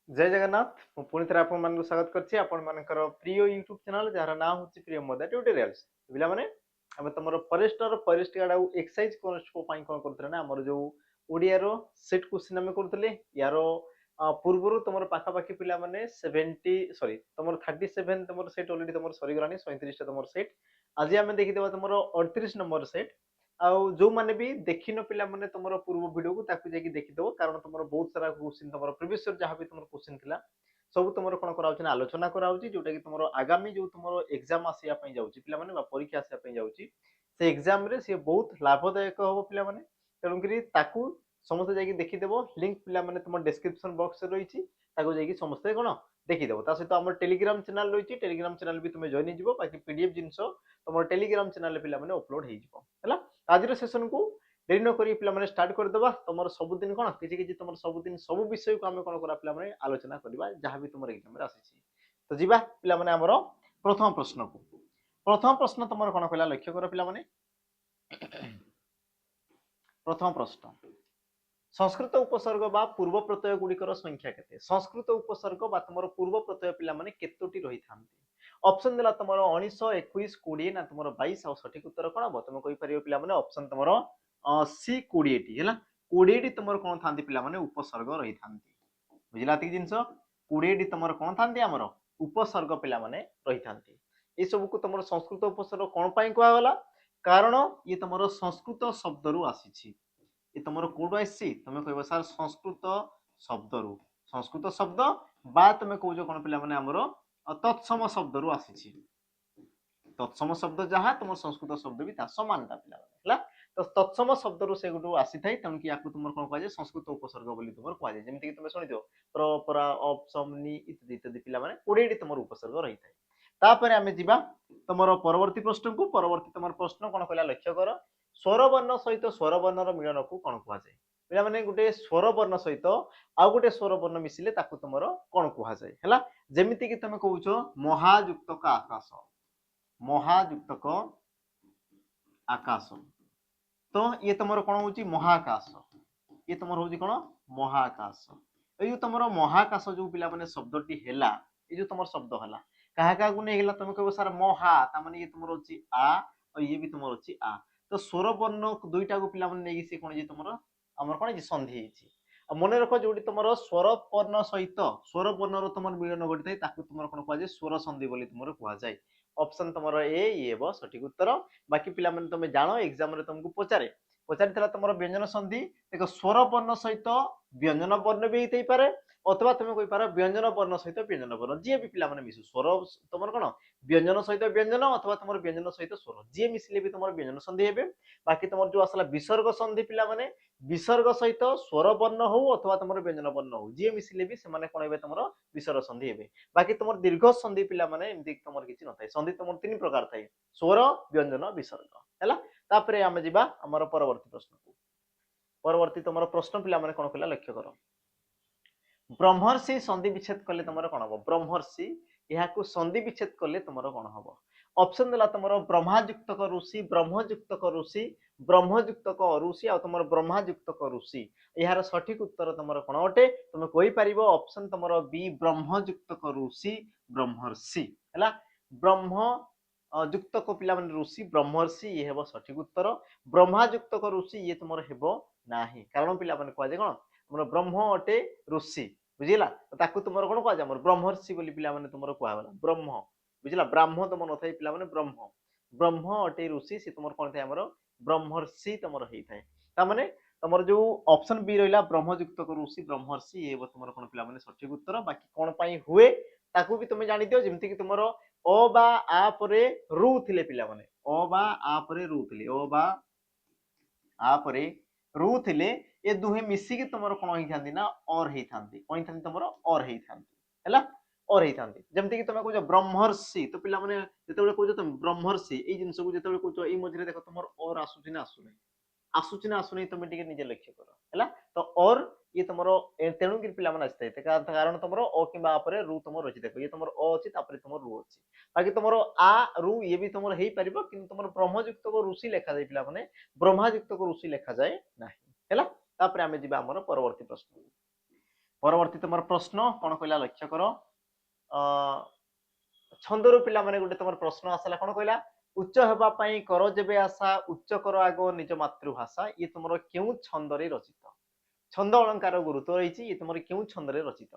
जय जगन्नाथ मु पुणी थे आपण मानक स्वागत करछि आपण मानकर प्रिय यूट्यूब चैनल जार ना होछि प्रिय मदर ट्यूटोरियल्स पिला माने हम तमरो फॉरेस्टर फॉरेस्ट गार्ड आउ एक्सरसाइज कोर्स को पाई कोन करथले ना हमर जो ओडिया रो सेट क्वेश्चन हम करथले यारो पूर्वरु तमर पाखा पाखी पिला माने 70 सॉरी तमर 37 तमर सेट ऑलरेडी तमर सरी गलानी 37 टा तमर सेट आज हम देखि देबा तमरो 38 नंबर सेट आउ जो माने भी देखिनो पिला माने तमरो पूर्व वीडियो को ताकू जेकी देखि दो कारण तमरो बहुत सारा क्वेश्चन तमरो प्रीवियस ईयर जहां भी तमरो क्वेश्चन थिला सब तुम कौन करा आलोचना करा जोटा कि तुम आगामी जो तुम एग्जाम आसिया जाऊँगी पिला माने परीक्षा आसिया जाऊँगी से एग्जाम रे सी बहुत लाभदायक हम पिला माने तेणुकरी ताकू समस्त जाकि देखिदेव लिंक पिला माने तुम डिस्क्रिप्शन बॉक्स रे रही ताकू जाकि समस्ते कौन देखिदेव ता सहित आम टेलीग्राम चैनल रही टेलीग्राम चैनल भी तुम जॉइन हो बाकी पीडीएफ जिनस तुम टेलीग्राम चैनल पिला माने अपलोड हो आज सेशन को डेरी न करी पिला माने स्टार्ट कर देबा तमर सब दिन कोन किछि किछि तमर सब दिन सब विषय को हम कोन करा पिला माने आलोचना करबा जहां भी तुमर एग्जाम रे आसीछि तो जिबा पिला माने हमर प्रथम प्रश्न तमर कोन कहला लक्ष्य कर पिला माने प्रथम प्रश्न संस्कृत उपसर्ग बा पूर्व प्रत्यय गुड़िकर संख्या केते संस्कृत उपसर्ग बा तमर पूर्व प्रत्यय पिला माने केतोटी रही थांती ऑप्शन देला तमर 19 21 20 ना तमर 22 आ सठिक उत्तर कोन हबो तुम कहि परियो पिला माने ऑप्शन तमर सी 20 टी हैला 20 टी तमर कोन थांती पिला माने उपसर्ग रही थांती बुझिला ती जिंस 20 टी तमर कोन थांती हमर उपसर्ग पिला माने रही थांती ए सब को तमर संस्कृत उपसर्ग कोन पई कहवा गला कारण ये तमर संस्कृत शब्द रु आसीछि ये तुम कौटू आसी तुम कह सर संस्कृत शब्द बा तुम कौच कौन पे आमर तत्सम शब्द रु आसी तत्सम शब्द जहाँ तुम संस्कृत शब्द भी सामानता पे तो तत्सम शब्द रु से गोटे आसी थाई तेणु कि तुम कौन कह संस्कृत उपसर्ग बोली तुम कह जमी तुम शुणी प्र परा अप सम नि इत्यादि इत्यादि पे 20 तुम उपसर्ग रही है तापर आम जा तुम परवर्ती प्रश्न को परवर्ती तुम प्रश्न कौन कहला लक्ष्य कर स्वर वर्ण सहित स्वर वर्णर मिलन को कौन कह जाए पिला माने गोटे स्वर वर्ण सहित आउ गोटे स्वर वर्ण मिसिले ताकू तुमर कौन कह जाए हैला जेमिति कि तुम कहउछ महायुक्तक आकाश महायुक्तक आकाश तो ये तुमर कौन होची महाकाश ये तुमर होची कौन महाकाश ए जो तुमर महाकाश जो पिला माने शब्दटी हैला ए जो तुमर शब्द हैला कहा कहा को नहीं हैला तुम कहबो सर महा ता माने ये तुमर होची आ और ये भी तुमर होची आ तो स्वर वर्ण दुईटा को पिला माने नेगी से कोन जे तुमर हमर कोन जे संधि हेची मन रख जोटी तुमर स्वर वर्ण सहित स्वर वर्ण रो तुमर मिलन घटी थाई ताकू तुमर कोन कहजे स्वर संधि बोली तुमर कहआ जाय ऑप्शन तुमर ए ये बो सठिक उत्तर बाकी पिला माने तुम जानो एग्जाम रे तुमको पचारे पचारिथिला तुमर व्यंजन संधि एक स्वर वर्ण सहित व्यंजन वर्ण भी हेतै पारे अथवा तुम कहि पार व्यंजन वर्ण सहित व्यंजन वर्ण जे भी पिला माने मिसु स्वर तुमर कोन व्यंजन सहित व्यंजन अथवा तुम व्यंजन सहित स्वर जी मिसले भी तुम व्यंजन संधि हेबे बाकी तुम जो आसला विसर्ग संधि पिला माने विसर्ग सहित स्वर वर्ण हो अथवा तुम व्यंजन वर्ण हो जी मिसले भी से माने कोन हेबे तुम विसर्ग संधि हेबे बाकी तुम दीर्घ संधि पिला माने एमति तुम किछि न थाए संधि तुम तीन प्रकार थाए स्वर व्यंजन विसर्ग हैला तापरे हम जिबा हमर परवर्ती प्रश्न को परवर्ती तुम प्रश्न पिला माने कोन कहला लक्ष्य करो ब्रह्मर्षि संधि विच्छेद कले तुमर कोन हबो ब्रह्मर्षि याकू संधि विच्छेद कले तुमर कोन हबो ऑप्शन देला तुमर ब्रह्मायुक्तक ऋषि ब्रह्मयुक्तक ऋषि ब्रह्मयुक्तक अऋषि आ तुमर ब्रह्मायुक्तक ऋषि यार सठिक उत्तर तुमर कोन अटे तुम कहि परिबो ऑप्शन तुमर बी ब्रह्मयुक्तक ऋषि ब्रह्मर्षि हैला ब्रह्म युक्तक पिला माने ऋषि ब्रह्मर्षि ये हेबो सठिक उत्तर ब्रह्मायुक्तक ऋषि ये तुमर हेबो नाही कारण पिला माने कहजे कोन तुमर ब्रह्म अटे ऋषि बुझिला ताकू तुमर कोन कहजे हमर ब्रह्मर्षि बोली पिला माने तुमर कहवाला ब्रह्म बुझिला ब्राह्मण तुम नथाई पिला माने ब्रह्म ब्रह्म अटे ऋषि से तुमर कोन थाय हमर ब्रह्मर्षि तुमर हेई थाय ता माने तुमर जो ऑप्शन बी रहला ब्रह्मयुक्तक ऋषि ब्रह्मर्षि ये तुमर कोन पिला माने सठिक उत्तर बाकी कोन पई हुए ताकू भी तुमे जानि दियो जेमति कि तुमर अ बा आ परे रु थिले पिला माने अ बा आ परे रु थिले अ बा आ परे रु थिले ए दुहे मिसी कि तुमर कोन होई थांदी ना और हेई थांदी कोन थांदी तुमर और हेई थांदी हैला और हेई थांदी जेमति कि तुमे कहजो ब्रह्मर्षि तो पिला माने जेतेबेले कहजो तुम ब्रह्मर्षि ए जिंस को जेतेबेले कहजो ए मझिरे देखो तुमर और आसुची ना आसुनी तुम टिके निजे लक्ष्य करो हैला तो और ये तुमरो तेणु कि पिला माने आस्ते कारण तुमरो अ किबा आ परे रु तुमरो अछि देखो ये तुमरो अ अछि तापरे तुमरो रु अछि बाकी तुमरो आ रु ये भी तुमरो हेई परिबो किंतु तुमरो ब्रह्मयुक्त को ऋषि लेखा जाय पिला माने ब्रह्मायुक्त को ऋषि लेखा जाय नाही हैला तापरे हमें जिबा हमर परवर्ती प्रश्न परवर्ती तुम प्रश्न कौन कहला लक्ष्य कर छंदरू पिला माने गोटे तुम प्रश्न आसला कौन कहला उच्च हेबा पई कर जेबे आशा उच्च कर आगो निज मातृभाषा ये तुम क्यों छंदरे रचित छंद अलंकार गुरुत्व रही तुम क्यों छंदरे रचित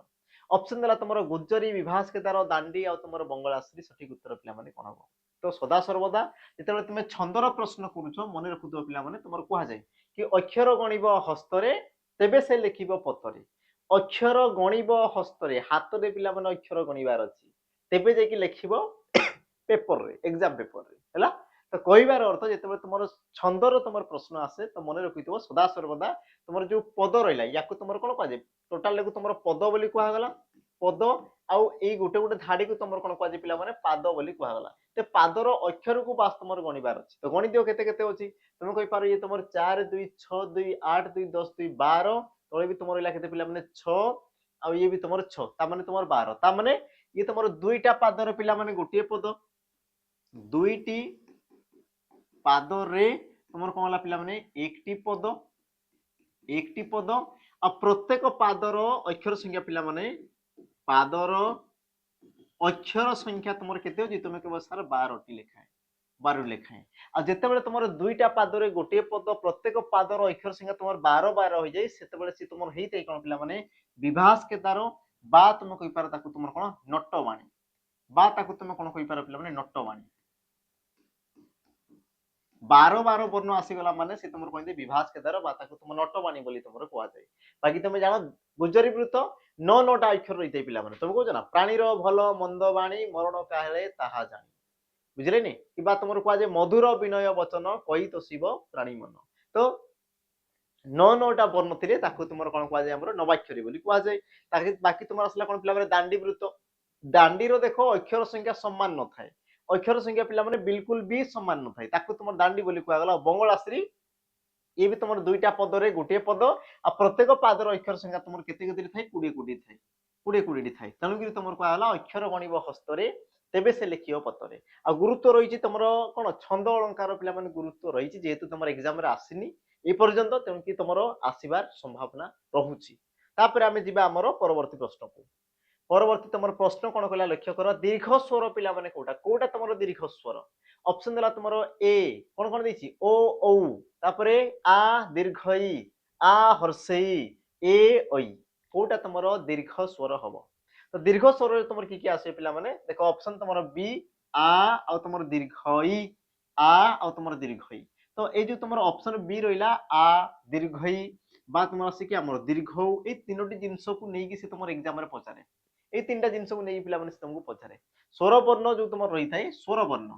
ऑप्शन देला तुम गुज्जरी विभास के तार दांडी आ तुम बंगलाश्री सठिक उत्तर पिला माने कौन हम तो सदा सर्वदा जिते तुम छंदर प्रश्न करुच मन रखुव पिला माने तुम कह जाए कि अक्षर गणिब हस्तरे तेबे से लिखिब पतरे अक्षर गणिब हस्तरे हाथ रे पिला माने अक्षर गणिबार अछि तेबे जे कि लिखिब पेपर रे एग्जाम पेपर रे हैला तो कहबार अर्थ जिते तुम छंदर तुम प्रश्न आसे तो मन रखिथ सदा सर्वदा तुम जो पद रहा या तुम कौन कह टोटाल तुम पद बोली कहगला पद आउ ये गोटे गोटे धाड़ी को तुम कौन कह पिला माने पाद बोली कहगला तो पादर अक्षर को बास तुम गणिबार अच्छी तो गणि दियो केते केते अछि तुम कहि पारो ये तुम 4 2 6 2 8 2 10 2 12 तळे भी तुम रहिला केते पिला माने 6 आ ये भी तुम 6 ता माने तुम 12 ता माने ये तुम दुईटा पादर पिला माने गोटे पद दुईटी पादरे तुम कौन पिला माने एकटी पद आ प्रत्येक पादर अक्षर संख्या पिला माने पादर अक्षर संख्या तुम केते होची तुम केवल सार 12 टी लेखाए 12 लेखाए आ जेते बेले तुम दुईटा पादरे गोटे पद प्रत्येक पादर अक्षर संख्या तुम 12 12 हो जाय सेते बेले से तुम हेइते कोन पिला माने विभास के तार बा तुम कहि पार ताकू तुम कोन नट्टवाणी बा ताकू तुम कोन कहि पार पिला माने नट्टवाणी 12 12 वर्ण आसीगला माने से तुम कहते विभास के द्वारा बाता को तुम नटवाणी बोली तुम कह जाए बाकी तुम जान गुजरी वृत्त 9 9टा अक्षर रही पिला माने तुम कहछ ना प्राणीर भल मंद वाणी मरण काहे ताहा जानी बुझले नी कि तुम कह जाए मधुर विनय वचन कही तो शिव प्राणी मन तो 9 9टा वर्ण थिले ताकू तुम कोन कह जाए हमर नवाक्षरी बोली कह जाए ताकि बाकी तुम आसला कोन पिला माने दांडी वृत्त दांडीर देखो अक्षर संख्या समान न थाए अक्षर संख्या पिला माने बिल्कुल भी समान न थाए ताकू तुम दांडी बोली कहगला बंगलाश्री ये भी तुम दुईटा पदरे गोटे पद आ प्रत्येक पादर अक्षर संख्या तुम केते केते थाए 20 20 थाए 20 20 थाए तेणुकरी तुम कहगला अक्षर गणिब हस्तरे तेबे से लिखियो पतरे आ गुरुत्व रही तुम कौन छंद अलंकार पिला माने गुरुत्व रही जेहेतु तुम एग्जाम रे आसीनी ए पर्यंत तेणुकि तुम आसीबार संभावना रहुची तापर आमे जिबा हमर परवर्ती प्रश्न को परवर्ती तुम प्रश्न कौन कहला लक्ष्य कर दीर्घ स्वर पिला माने कोटा कोटा तुम दीर्घ स्वर ऑप्शन देला तुम ए कौन कौन देछि ओ औ तापरे आ दीर्घ ई आ हर्षई ए ओई कोटा तुम दीर्घ स्वर हबो तो दीर्घ स्वर तुम की आसे पिला माने देखो ऑप्शन तुम बी आ तुम दीर्घ ई आ तुम दीर्घ ई तो ए जो तुम ऑप्शन बी रहिला आ दीर्घ ई बा तुम आसे कि हमर दीर्घ ए तीनोटी जिंस को नेकी से तुम एग्जाम रे पचारे ये तीन टा जिनस को नहीं पिला माने तुमको पचारे स्वर वर्ण जो तुम रही थाए स्वर वर्ण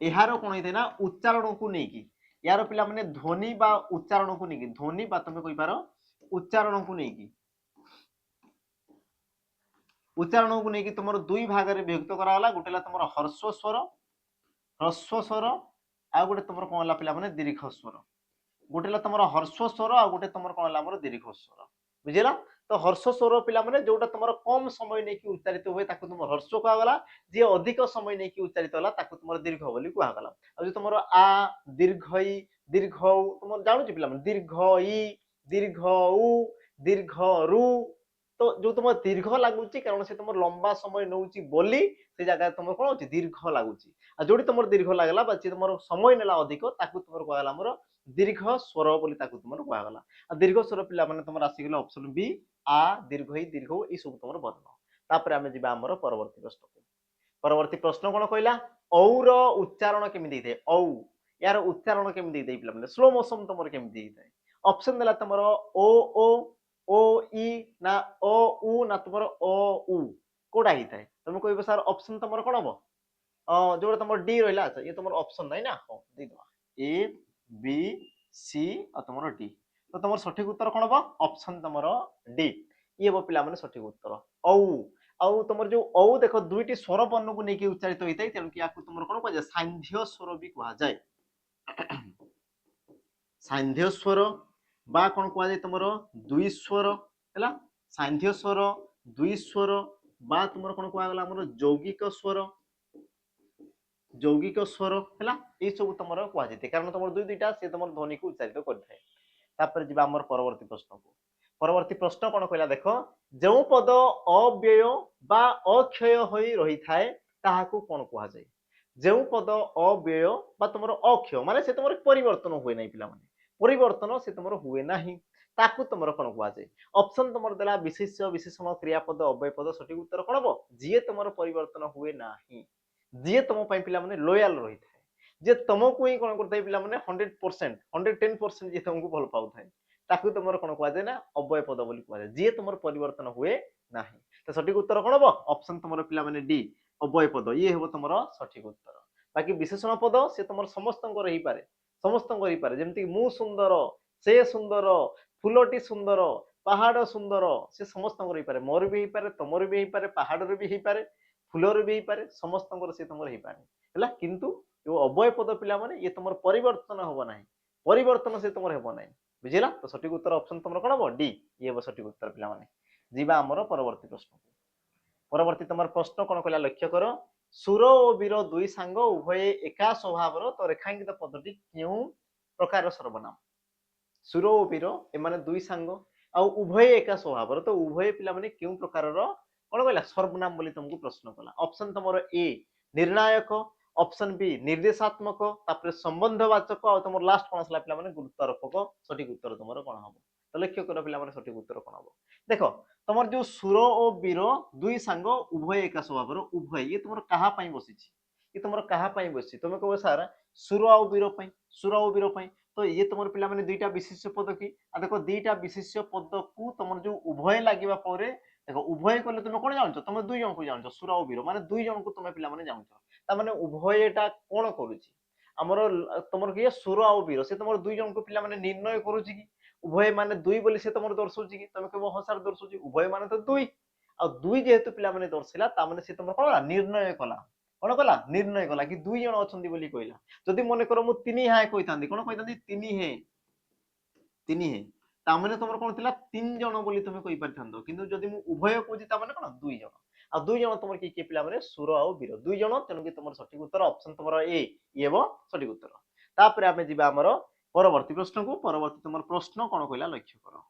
यार कौन होता है ना उच्चारण को लेकिन यार पिला माने ध्वनि बा उच्चारण को लेकिन ध्वनि बा तुम कहि पारो उच्चारण को लेकिन उच्चारण को लेकिन तुम दुई भाग में विभक्त कराला गोटेला तुम हर्स्व स्वर ह्रस्व स्वर आ गोटे तुम कौन पिला माने दीर्घ स्वर गोटेला तुम हर्स्व स्वर आ गोटे तुम कौन दीर्घ स्वर बुझेला तो हर्ष स्वर पिला माने जोटा तुम कम समय नहीं कि उच्चारित हुए ताकू तुम हर्ष कहगला जे अधिक समय नहीं कि उच्चारित होला ताकू तुम दीर्घ बोली कहगला आ जो तुम आ दीर्घ ई दीर्घ तुम जानू पिला माने दीर्घ ई दीर्घ उ दीर्घ रु तो जो तुम दीर्घ लगुच कारण से तुम लंबा समय नौची बोली से जगह तुम कौन होची दीर्घ लगुच आ जोड़ी तुम दीर्घ लगला बा तुम समय नेला अधिक ताकू तुम कहगला हमर दीर्घ स्वर बोली ताकू तुम कहगला आ दीर्घ स्वर पिला माने तुम आसीगला ऑप्शन बी आ दीर्घ ई दीर्घ ई सब तुम वर्ण तापर आमे जिबा हमर परवर्ती प्रश्न को परवर्ती प्रश्न कोन कहला और उच्चारण केमि देई थाए औ यार उच्चारण केमि देई थाए पिला माने स्लो मोशन तुमर केमि देई थाए ऑप्शन देला तुमर ओ ई ना ओ उ ना तुमर ओ उ कोडा ही थाए तुम कहबो सर ऑप्शन तुमर कोन हबो जोड़ा तुमर डी रहला अच्छा ये तुमर ऑप्शन नै ना हो दे दवा ए बी सी आ तुमर डी तो तुम सठिक उत्तर कौन हम ऑप्शन तुम डी ये हम पिला माने सठिक उत्तर औ आउ तुम जो औ देख दुईटी स्वर वर्ण को लेकिन उच्चारित होता है तेणु या तुम कौन कह सांध्य स्वर भी कह जाए सांध्य स्वर बा कौन कह जाए तुम दुई स्वर है सांध्य स्वर दुई स्वर बा तुम कौन कहगला यौगिक स्वर है ये सब तुम कह कारण तुम दुई दुईटा से तुम ध्वनि को उच्चारित करते तापर जिबा हमर परवर्ती प्रश्न को परवर्ती प्रश्न कोन कहला देखो जो पद अव्यय बा अक्षय होई रही थाए ताहाकू कोन कुहा जाय जो पद अव्यय बा तुमर अक्षय माने से तुमर परिवर्तन हुए नै पिला माने परिवर्तन से तुमर हुए नाही ताकू तुमर कोन कुहा जाय ऑप्शन तुमर देला विशेष्य विशेषण क्रियापद अव्यय पद सठिक उत्तर कोन हो जे तुमर परिवर्तन हुए नाही जे तुम पई पिला माने लॉयल रही थाए जे तुमको ही कोन करथाय पिला माने 100% 110% जे तुमको भल पाउ थाए ताकू तुमर कोन कुहा जाय ना अव्यय पद बोली कुहा जाय जे तुमर परिवर्तन हुए नाही तो सठिक उत्तर कोन हो ऑप्शन तुमर पिला माने डी अव्यय पद ये हेबो तुमर सठिक उत्तर बाकी विशेषण पद से तुमर समस्तंक रही पारे समस्तंक रही पारे जेमति मु सुंदर से सुंदर फुलटी सुंदर पहाड़ सुंदर से समस्तंक रही पारे मोर भी हेई पारे तमर भी हेई पारे पहाड़ रे भी हेई पारे फुलर भी हेई पारे समस्तंकर से तुमर हेई पारे हला किंतु यो अव्यय पद पिला माने ये तुमर परिवर्तन होबो नाही परिवर्तन से तुमर हेबो नाही बुझिला तो सठिक उत्तर ऑप्शन तुमर कोन हो डी ये हो सठिक उत्तर पिला माने जीवा हमर परवर्ती प्रश्न परवर्ती तुमर प्रश्न कोन कहला लक्ष्य करो सुर और वीर दुई सांग उभय एका स्वभावर तो रेखांकित पदटी क्यों प्रकार सर्वनाम सुर और वीर ए माने दुई सांग आ उभय एका स्वभावर तो उभय पिला माने क्यों प्रकार कोन कहला सर्वनाम बोली तुमको प्रश्न कला ऑप्शन तुमर ए निर्णायक ऑप्शन बी निर्देशात्मक तापर संबंधवाचक और तुम लास्ट कोन असला पिला माने गुरुत्वारोपक सठिक उत्तर तुमर कोन हबो तो लक्ष्य करो पिला माने सठिक उत्तर कोन हबो देखो तुमर जो सुर और वीर दुई सांग उभय एका स्वभावर उभय ये तुमर कहा पई बसिछि ये तुमर कहा पई बसिछि तुमे कहबो सर सुर और वीर पई तो ये तुमर पिला माने दुईटा विशेष्य पद की आ देखो दुईटा विशेष्य पद को तुमर जो उभय लागिबा परे देखो उभय कले तुमे कोन जानछो तुमे दुई जन को जानछो सुर और वीर माने दुई जन को तुमे पिला माने जानछो ता माने उभयटा कोन करूची हमर तुमर के सुर और वीर से तुमर दुई जन को पिला माने निर्णय करूची की उभय माने दुई बोली से तुमर दर्शौची की तुमे कहबो हसार दर्शौची उभय माने तो दुई आ दुई जेहेतु पिला माने दर्शिला ता माने से तुमर कोन निर्णय कला कोन कला निर्णय कला कि दुई जन अछंती बोली कहला जदि मने करो मु तिनी हाय कहितांदी कोन कहितांदी तिनी हे ता माने तुमर कोन थिला तीन जन बोली तुमे कहि परथांदो किंतु जदि मु उभय कहूची ता माने कोन दुई जन आ दुई जन तुमर की पिला माने सुर और वीर दुई जन तेनु कि तुमर सठिक उत्तर ऑप्शन तुमर ए ये बो सठिक उत्तर तापर आमे जिबा हमर परवर्ती प्रश्न को परवर्ती तुमर प्रश्न कोन कहला लक्ष्य करो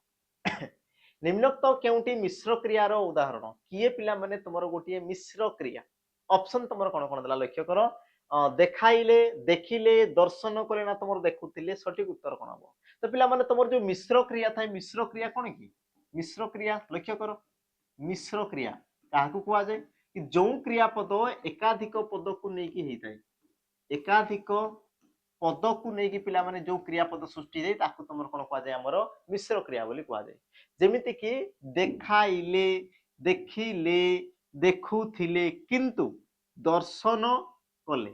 निम्नोक्त केउटी मिश्र क्रियार उदाहरण किए पिला माने तुमर गोटिए मिश्र क्रिया ऑप्शन तुमर कोन कोन देला लक्ष्य करो देखाइले देखिले दर्शन करे ना तुमर देखुतिले सठिक उत्तर कोन हबो तो पिला माने तुमर जो मिश्र क्रिया थाय मिश्र क्रिया कोन की मिश्र क्रिया लक्ष्य करो मिश्र क्रिया काहाकू कुआ जाय कि जो क्रियापद एकाधिक पद को नेकी हेइताय एकाधिक पद को नेकी पिला माने जो क्रियापद सृष्टि जाय ताकू तुमर कोन कुआ जाय हमर मिश्र क्रिया बोली कुआ जाय जेमिति कि देखाइले देखिले देखुथिले किंतु दर्शन कले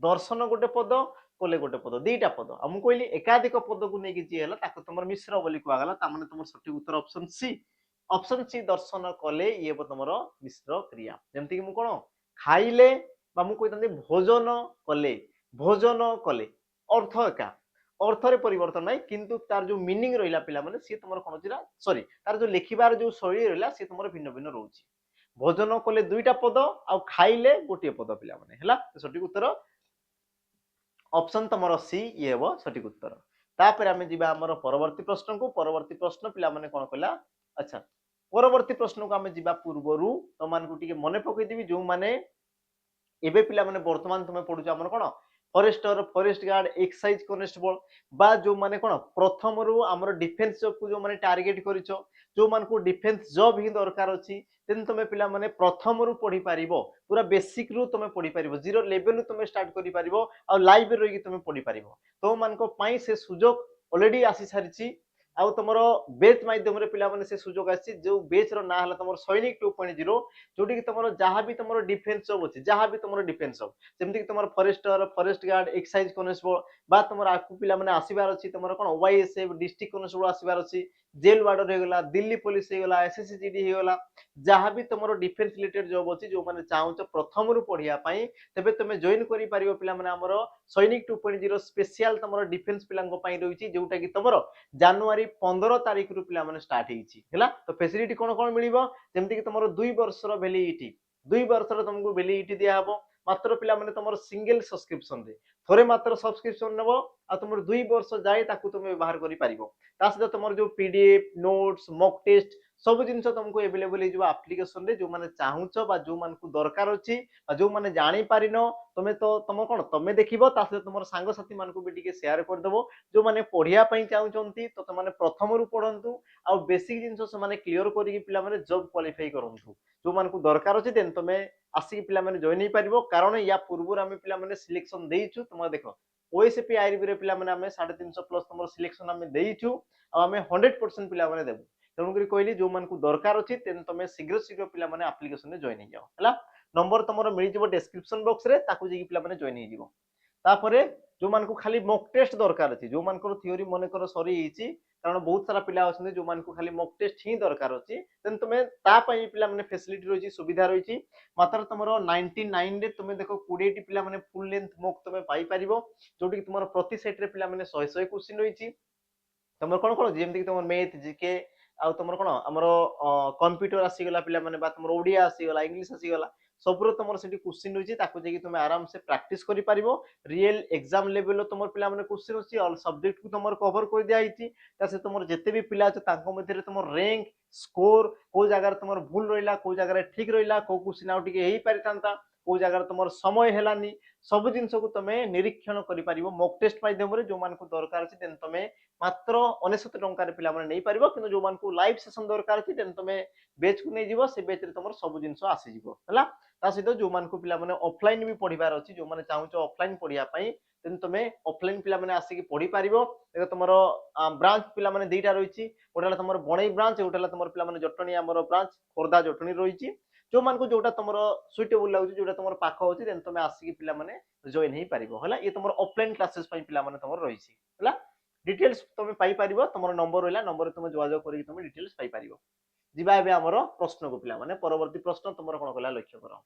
दर्शन गोटे पद कले गोटे पद दुईटा पद हम कहली एकाधिक पद को नेकी जी हला ताकू तुमर मिश्र बोली कुआ गला ता माने तुमर सठिक उत्तर ऑप्शन सी दर्शन कले ये तुमर मिश्र क्रिया जेमति कि मु कोन खाइले बा मु कहितंदी भोजन कले अर्थ एका अर्थ रे परिवर्तन नाही किंतु तार जो मीनिंग रहिला पिला माने सी तुमर कोन छिरा सॉरी तार जो लिखिबार जो शैली रहिला सी तुमर भिन्न भिन्न रहउची भोजन कले दुईटा पद आ खाइले गोटे पद पिला माने हला सठिक उत्तर ऑप्शन तुमर सी ये हेबो सठिक उत्तर तापर आमे जिबा हमर परवर्ती प्रश्न को परवर्ती प्रश्न पिला माने कोन कहला अच्छा परवर्ती प्रश्न को आमे जिबा पूर्वरु तो मान को टिके मने पकई देबी जो माने एबे पिला माने वर्तमान तुमे पढुछ हमर कोन forester forest guard excise constable बा जो माने कोन प्रथम रु हमर डिफेंस जॉब को जो माने टारगेट करिछो जो मान को डिफेंस जॉब ही दरकार अछि तेन तुमे पिला माने प्रथम रु पढी पारिबो पूरा बेसिक रु तुमे पढी पारिबो जीरो लेवल रु तुमे स्टार्ट करि पारिबो आ लाइव रहि तुमे पढी पारिबो तो मान को पई से सुजोग ऑलरेडी आसी सारिछि आउ तुमर बेच माध्यम रे पिला माने से सुजोग आछि जो बेच रो ना हला तुमर सैनिक 2.0 जोटी कि तुमर जहां भी तुमर डिफेंस जॉब अछि जहां भी तुमर डिफेंस जॉब जेमति कि तुमर forester forest guard excise constable बा तुमर आकु पिला माने आसीबार अछि तुमर कोन वाईएसएफ डिस्ट्रिक्ट कॉन्स्टेबल आसीबार अछि जेल वार्डर हे गला दिल्ली पुलिस हे गला एसएससीजीडी हे गला जहां भी तुमर डिफेंस रिलेटेड जॉब अछि जो माने चाहउछ प्रथम रु पढिया पई तबे तुमे जॉइन करि पारिबो पिला माने हमर सैनिक 2.0 स्पेशल तुमर डिफेंस पिलांगो पई रहिछि जोटा कि तुमर जनवरी 15 तारिख रु पिला माने स्टार्ट हेछि हैला तो फैसिलिटी कोन कोन मिलिबो जेमति कि तुमर 2 वर्ष रो वैलिडिटी 2 वर्ष रो तुमको वैलिडिटी दिया हबो मात्र पिला माने तुम सिंगल सब्सक्रिप्शन रे थोड़े मात्र सब्सक्रिप्शन नब आ तुम 2 वर्ष जाए ताकू तुम व्यवहार करि परिबो ता सहित तुम जो पीडीएफ नोट्स मॉक टेस्ट सब जिनस तुमको अवेलेबल हो एप्लिकेशन रे जो माने चाहूच बा जो मान को दरकार अछि जो माने जानि पारिनो तुमे तो तुम कोन तुमे देखिबो ता सहित तुम सांग साथी मान को भी टिके शेयर कर देबो जो माने पढिया पई चाहउचंती तो तुम माने प्रथम रु पढंतु आ बेसिक जिनस से माने क्लियर करिकि पिला माने जॉब क्वालिफाई करंतु जो मान को दरकार अछि देन तुमे आसी पिला माने जॉइन ही पारिबो कारण या पूर्व आमे पिला माने सिलेक्शन देइछु तुम देखो ओएसपी आईबी रे पिला माने आमे 350 प्लस तुम सिलेक्शन आमे देइछु आ आमे 100% पिला माने देबो तेणुक कहली जो मान को दरकार अच्छी तेन तुम शीघ्र शीघ्र पिला माने एप्लिकेशन रे जॉइन हो जाओ हला नंबर तुमरो मिल जिवो डिस्क्रिप्शन बॉक्स रे ताकू जेकी पिला माने जॉइन हो जिवो तापरे जो मान को खाली मॉक टेस्ट दरकार अछि जो मान को थ्योरी मने कर सरी हिची कारण बहुत सारा पिला अछन जो मान को खाली मॉक टेस्ट ही दरकार अछि तेन तुमे ता पई पिला माने फैसिलिटी रहिची सुविधा रहिची मात्र तुमरो 99 रे तुमे देखो 20 टी पिला माने फुल लेंथ मॉक तुमे पाई परिबो जोटी कि तुमरो प्रति सेट रे पिला माने 100 100 क्वेश्चन रहिची तुमर कोन कोन जेमति कि तुमर मैथ जीके आ तुमर कोन हमरो कंप्यूटर आसी गला पिला माने बा तुमर ओडिया आसी गला इंग्लिश आसी गला सबरो तुमर सेठी क्वेश्चन रहिची ताकू जेकी तुमे आराम से प्रैक्टिस करि परिबो रियल एग्जाम लेवल लो तुमर पिला माने क्वेश्चन अछि ऑल सब्जेक्ट को तुमर कवर कर दिया आइची तासे तुमर जते भी पिला छ तांको मध्ये तुमर रैंक स्कोर को जगह तुमर भूल रहिला को जगह ठीक रहिला को क्वेश्चन आउ टिके हेई परितांता को जगह तुमर समय हेलानी सब जिंस को तुमे निरीक्षण करि परिबो मॉक टेस्ट माध्यम रे जो मान को दरकार अछि देन तुमे मात्र 99 टंका रे पिला माने नै परिबो किंतु जो मान को लाइव सेशन दरकार अछि देन तुमे बेच को नै जिवो से बेच रे तुमर सब जिंस आसी जिवो हला ता सहित जो मान को पिला माने ऑफलाइन भी पढिबार अछि जो माने चाहू ऑफलाइन पढिया पई तेन तुमे ऑफलाइन पिला माने आसी कि पढि परिबो देखो तुमरो ब्रांच पिला माने दुईटा रहिछि ओटाला तुमर बणई ब्रांच ओटाला तुमर पिला माने जटणी हमर ब्रांच खोरदा जटणी रहिछि जो मान को जोटा तुमरो सुइटेबल लागु जोटा तुमर पाखो होछि देन तुमे आसी कि पिला माने जॉइन हे परिबो हला ये तुमर ऑफलाइन क्लासेस पई पिला माने तुमर रहिछि हला डिटेल्स तुमे पाई परिबो तुमर नंबर रहला नंबर तुमे जोगाजोग करि तुमे डिटेल्स पाई परिबो जिबा एबे हमरो प्रश्न को पिला माने परवर्ती प्रश्न तुमर कोन कला लक्ष्य करो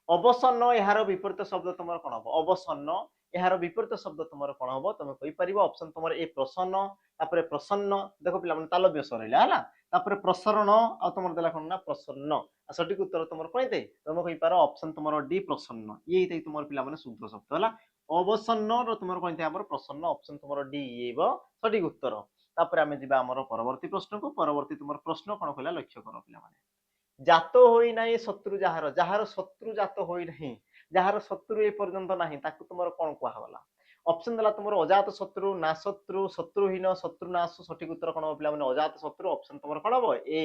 अवसन्न यार विपरीत शब्द तुमर कोन हो अवसन्न यार विपरीत शब्द तुमर कोन हो तुम कहि परिबो ऑप्शन तुमर ए प्रसन्न तापरे प्रसन्न देखो पिला माने तालव्य स्वर हैला हला तापरे प्रसरण आ तुमर देला कोन ना प्रसन्न आ सटीक उत्तर तुमर कोन हेते तुम कहि पारो ऑप्शन तुमर डी प्रसन्न ये हेते तुमर पिला माने शुद्ध शब्द हला अवसन्न रो तुमर कोन हेते हमर प्रसन्न ऑप्शन तुमर डी येबो सटीक उत्तर तापरे आमे जिबा हमर परवर्ती प्रश्न को परवर्ती तुमर प्रश्न कोन कला लक्ष्य करो पिला माने जात होई नाही शत्रु जहार जहार शत्रु जात होई नाही जहार शत्रु ए पर्यंत नाही ताकू तुमर कोन कुआ होला ऑप्शन दला तुमर अजात शत्रु ना शत्रु शत्रुहीन शत्रुनाश सठिक उत्तर कोन पिला माने अजात शत्रु ऑप्शन तुमर कोन हो ए